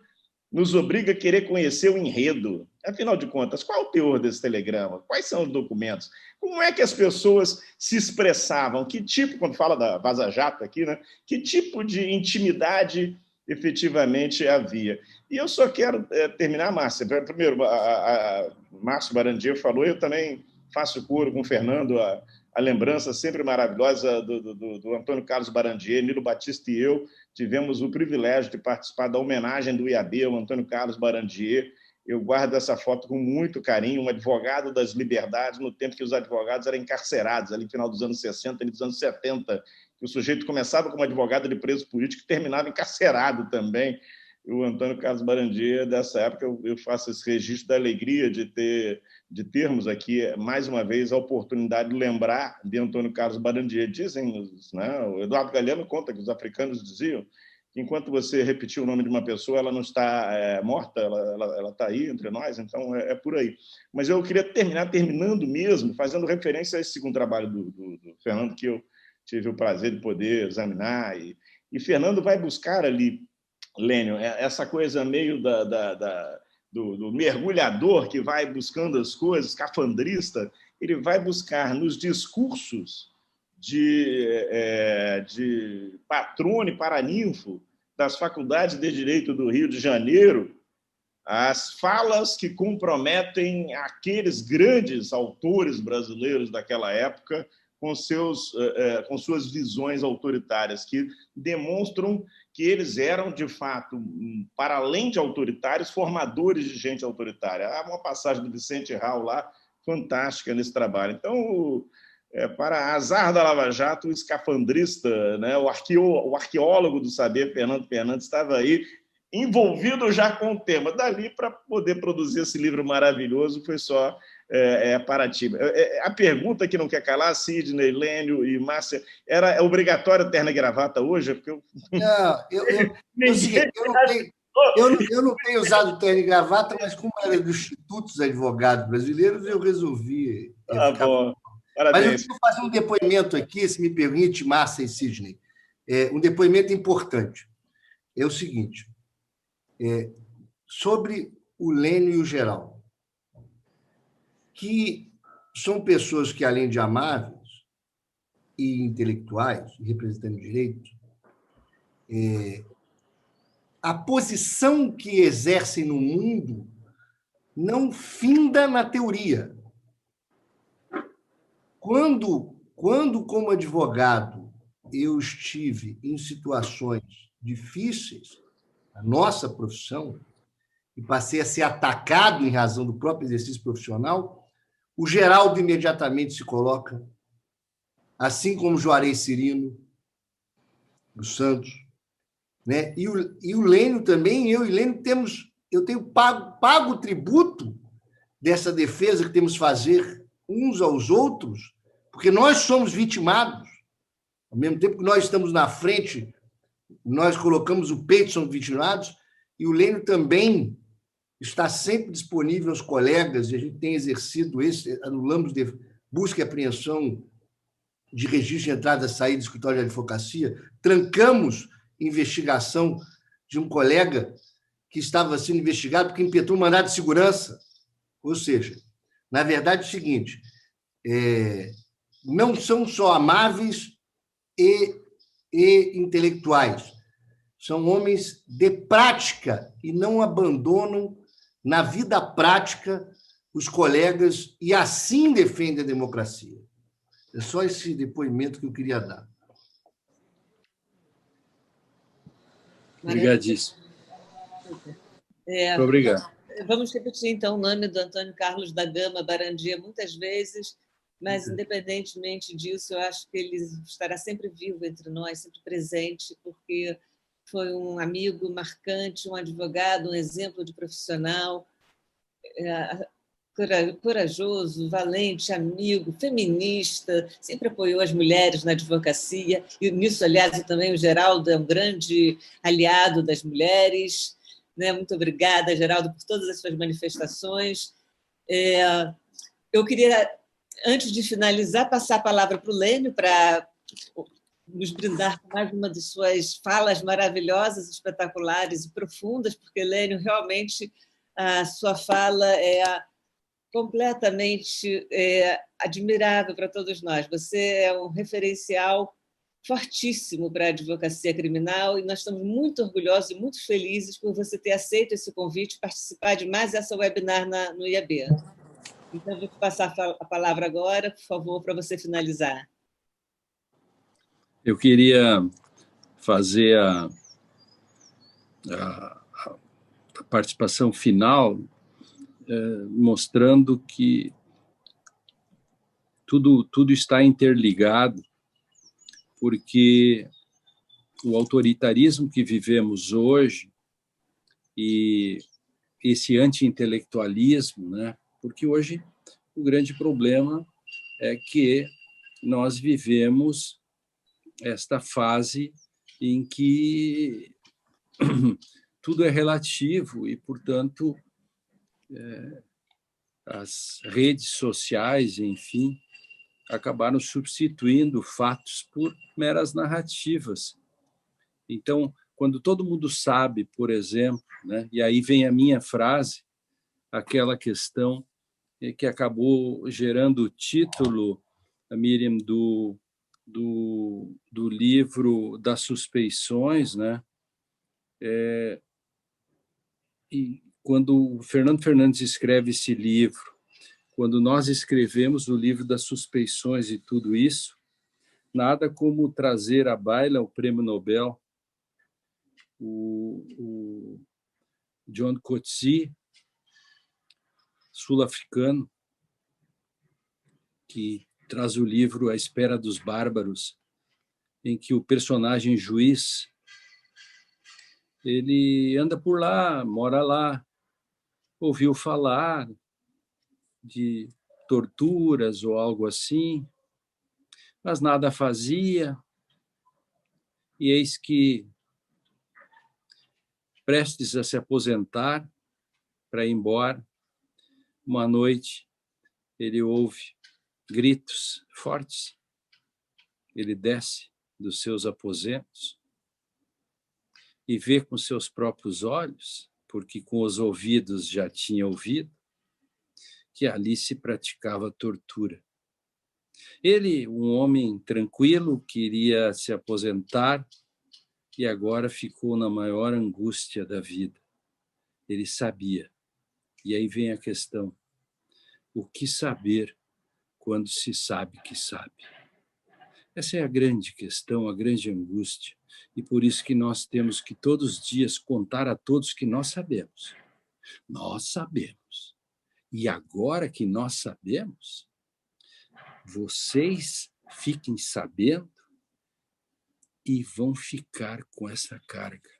nos obriga a querer conhecer o enredo. Afinal de contas, qual é o teor desse telegrama? Quais são os documentos? Como é que as pessoas se expressavam? Que tipo, quando fala da Vaza Jato aqui, né? Que tipo de intimidade efetivamente havia? E eu só quero terminar, Márcia. Primeiro, a Márcio Barandier falou, eu também faço coro com o Fernando, a lembrança sempre maravilhosa do Antônio Carlos Barandier. Nilo Batista e eu tivemos o privilégio de participar da homenagem do IAB ao Antônio Carlos Barandier. Eu guardo essa foto com muito carinho, um advogado das liberdades, no tempo que os advogados eram encarcerados, ali no final dos anos 60, ali dos anos 70, que o sujeito começava como advogado de preso político e terminava encarcerado também. O Antônio Carlos Barandier, dessa época, eu faço esse registro da alegria de termos aqui, mais uma vez, a oportunidade de lembrar de Antônio Carlos Barandier. Dizem, né, o Eduardo Galeano conta que os africanos diziam que enquanto você repetir o nome de uma pessoa, ela não está morta, ela está aí entre nós, então é por aí. Mas eu queria terminando mesmo, fazendo referência a esse segundo trabalho do Fernando, que eu tive o prazer de poder examinar, e Fernando vai buscar ali, Lênio, essa coisa meio do mergulhador que vai buscando as coisas, escafandrista, ele vai buscar nos discursos de Patrone Paraninfo das faculdades de Direito do Rio de Janeiro as falas que comprometem aqueles grandes autores brasileiros daquela época com suas visões autoritárias, que demonstram que eles eram, de fato, para além de autoritários, formadores de gente autoritária. Há uma passagem do Vicente Raul lá, fantástica nesse trabalho. Então, para azar da Lava Jato, o escafandrista, né, o arqueólogo do saber, Fernando Fernandes, estava aí, envolvido já com o tema. Dali, para poder produzir esse livro maravilhoso, foi só Paraty. A pergunta que não quer calar, Sidney, Lênio e Márcia, era obrigatório terno e gravata hoje? Porque eu não tenho usado terno e gravata, mas como era do Instituto dos Advogados Brasileiros, eu resolvi... bom. Mas eu quero fazer um depoimento aqui, se me permite, Márcia e Sidney. Um depoimento importante. É o seguinte, sobre o Lênio e o Geraldo, que são pessoas que, além de amáveis e intelectuais, representando direito, a posição que exercem no mundo não finda na teoria. Quando, como advogado, eu estive em situações difíceis, a nossa profissão, e passei a ser atacado em razão do próprio exercício profissional, o Geraldo imediatamente se coloca, assim como o Juarez Cirino, dos Santos, né? E o Lênio também, eu e Lênio eu tenho pago o tributo dessa defesa que temos que fazer uns aos outros, porque nós somos vitimados. Ao mesmo tempo que nós estamos na frente, nós colocamos o peito, somos vitimados, e o Lênio também está sempre disponível aos colegas, e a gente tem exercido anulamos de busca e apreensão de registro de entrada e saída do escritório de advocacia, trancamos investigação de um colega que estava sendo investigado porque impetrou um mandado de segurança. Ou seja, na verdade, é o seguinte, não são só amáveis e intelectuais, são homens de prática e não abandonam na vida prática os colegas e assim defendem a democracia. É só esse depoimento que eu queria dar. Obrigadíssimo. Muito obrigado. Vamos repetir, então, o nome do Antônio Carlos da Gama Barandier muitas vezes, mas, independentemente disso, eu acho que ele estará sempre vivo entre nós, sempre presente, porque foi um amigo marcante, um advogado, um exemplo de profissional, corajoso, valente, amigo, feminista, sempre apoiou as mulheres na advocacia, e nisso, aliás, também o Geraldo é um grande aliado das mulheres. Muito obrigada, Geraldo, por todas as suas manifestações. Eu queria, antes de finalizar, passar a palavra para o Lênio para nos brindar com mais uma de suas falas maravilhosas, espetaculares e profundas, porque, Lênio, realmente a sua fala é completamente admirável para todos nós. Você é um referencial fortíssimo para a advocacia criminal e nós estamos muito orgulhosos e muito felizes por você ter aceito esse convite, participar de mais essa webinar no IAB. Então, eu vou passar a palavra agora, por favor, para você finalizar. Eu queria fazer a participação final, mostrando que tudo está interligado, porque o autoritarismo que vivemos hoje e esse anti-intelectualismo, né? Porque hoje o grande problema é que nós vivemos esta fase em que tudo é relativo e, portanto, as redes sociais, enfim, acabaram substituindo fatos por meras narrativas. Então, quando todo mundo sabe, por exemplo, né, e aí vem a minha frase, aquela questão que acabou gerando o título, Miriam, do livro das suspeições, né? E quando o Fernando Fernandes escreve esse livro, quando nós escrevemos o livro das suspeições e tudo isso, nada como trazer à baila o prêmio Nobel, o John Coetzee, sul-africano, que traz o livro A Espera dos Bárbaros, em que o personagem juiz ele anda por lá, mora lá, ouviu falar de torturas ou algo assim, mas nada fazia, e eis que, prestes a se aposentar, para ir embora, uma noite ele ouve gritos fortes, ele desce dos seus aposentos e vê com seus próprios olhos, porque com os ouvidos já tinha ouvido, que ali se praticava tortura. Ele, um homem tranquilo, queria se aposentar e agora ficou na maior angústia da vida. Ele sabia. E aí vem a questão: o que saber quando se sabe que sabe? Essa é a grande questão, a grande angústia. E por isso que nós temos que todos os dias contar a todos que nós sabemos. Nós sabemos. E agora que nós sabemos, vocês fiquem sabendo e vão ficar com essa carga.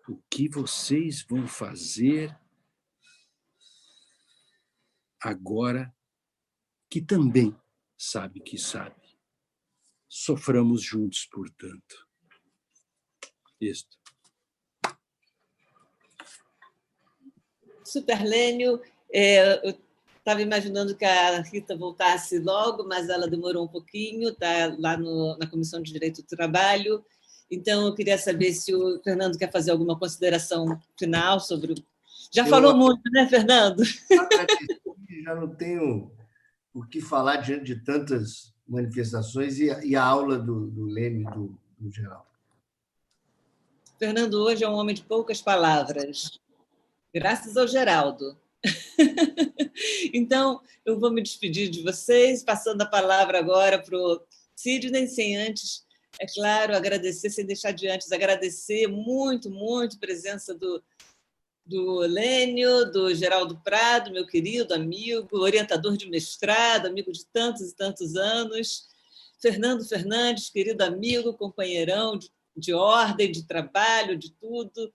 O que vocês vão fazer agora que também sabe que sabe? Soframos juntos, portanto. Isto. Super, Lênio. Eu estava imaginando que a Rita voltasse logo, mas ela demorou um pouquinho, está lá na Comissão de Direito do Trabalho. Então, eu queria saber se o Fernando quer fazer alguma consideração final sobre... Já falou muito, né, Fernando? Já não tenho o que falar diante de tantas manifestações e a aula do Lênio e do Geraldo. Fernando hoje é um homem de poucas palavras, graças ao Geraldo. Então, eu vou me despedir de vocês, passando a palavra agora para o Sidney, sem antes, é claro, agradecer, sem deixar de antes, agradecer muito, muito a presença do do Lênio, do Geraldo Prado, meu querido amigo, orientador de mestrado, amigo de tantos e tantos anos, Fernando Fernandes, querido amigo, companheirão de ordem, de trabalho, de tudo.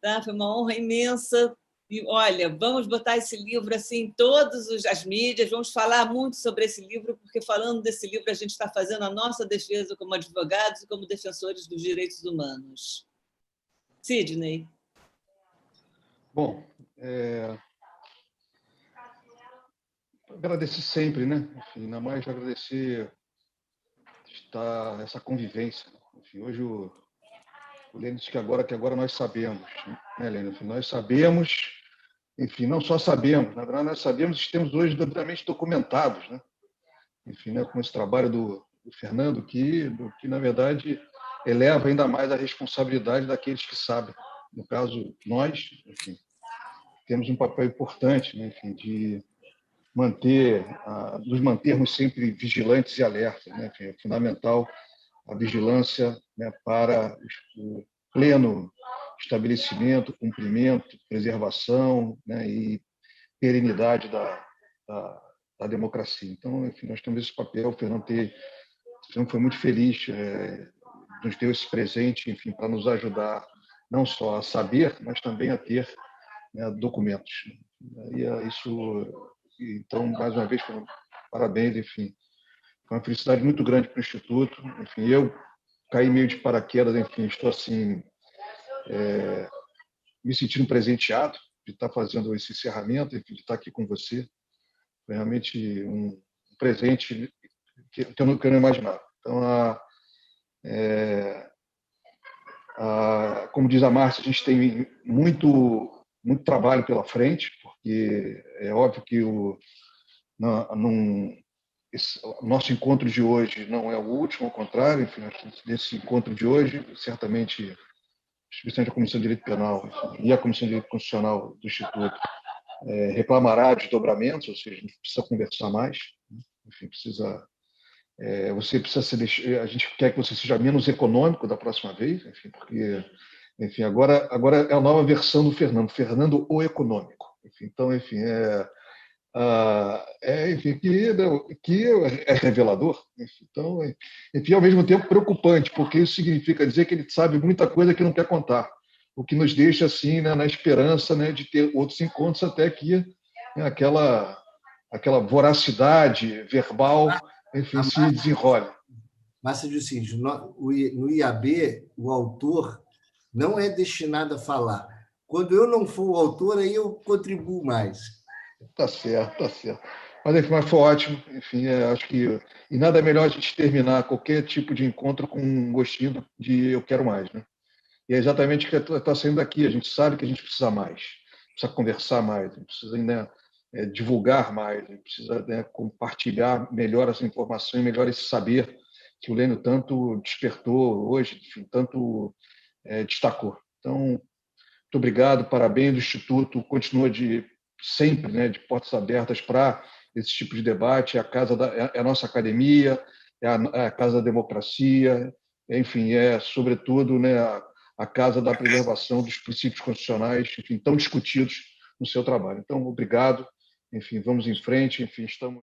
Tá? Foi uma honra imensa. E, olha, vamos botar esse livro assim, em todas as mídias, vamos falar muito sobre esse livro, porque falando desse livro a gente está fazendo a nossa defesa como advogados e como defensores dos direitos humanos. Sidney. Bom, agradecer sempre, né? Enfim, ainda mais agradecer essa convivência. Enfim, hoje o Lênio disse que agora nós sabemos, né, Lênio? Enfim, nós sabemos, enfim, não só sabemos, na verdade nós sabemos e temos hoje devidamente documentados, né? Enfim, né, com esse trabalho do Fernando, que na verdade eleva ainda mais a responsabilidade daqueles que sabem. No caso, nós, enfim, temos um papel importante, né, enfim, de nos mantermos sempre vigilantes e alertas, né? Enfim, é fundamental a vigilância, né, para o pleno estabelecimento, cumprimento, preservação, né, e perenidade da democracia. Então, enfim, nós temos esse papel. O Fernando foi muito feliz, nos deu esse presente, enfim, para nos ajudar não só a saber, mas também a ter, né, documentos. E isso, então, mais uma vez, parabéns, enfim. Foi uma felicidade muito grande para o Instituto. Enfim, eu caí meio de paraquedas, enfim, estou assim, me sentindo presenteado de estar fazendo esse encerramento, enfim, de estar aqui com você. Foi realmente um presente que eu não imaginava. Então, como diz a Márcia, a gente tem muito trabalho pela frente, porque é óbvio que o nosso encontro de hoje não é o último, ao contrário, enfim, nesse encontro de hoje, certamente, especialmente a Comissão de Direito Penal, enfim, e a Comissão de Direito Constitucional do Instituto reclamará desdobramentos, ou seja, a gente precisa conversar mais, enfim, você precisa a gente quer que você seja menos econômico da próxima vez, enfim, porque, enfim, agora é a nova versão do Fernando o econômico. Enfim, então, enfim, enfim, que é revelador. Enfim, então, enfim, ao mesmo tempo preocupante, porque isso significa dizer que ele sabe muita coisa que não quer contar, o que nos deixa assim, né, na esperança, né, de ter outros encontros até que, né, aquela voracidade verbal, enfim, se desenrole. Márcia diz o seguinte: no IAB, o autor não é destinado a falar. Quando eu não for o autor, aí eu contribuo mais. Tá certo, tá certo. Mas foi ótimo. Enfim, acho que e nada melhor a gente terminar qualquer tipo de encontro com um gostinho de eu quero mais, né? E é exatamente o que está saindo daqui. A gente sabe que a gente precisa mais, precisa conversar mais, a gente precisa ainda divulgar mais, a gente precisa, né, compartilhar melhor essa informação e melhor esse saber que o Lênio tanto despertou hoje, enfim, tanto destacou. Então, muito obrigado, parabéns do Instituto, continua sempre, né, de portas abertas para esse tipo de debate. É a nossa academia, é a casa da democracia, enfim, sobretudo, né, a casa da preservação dos princípios constitucionais, enfim, tão discutidos no seu trabalho. Então, obrigado. Enfim, vamos em frente. Enfim, estamos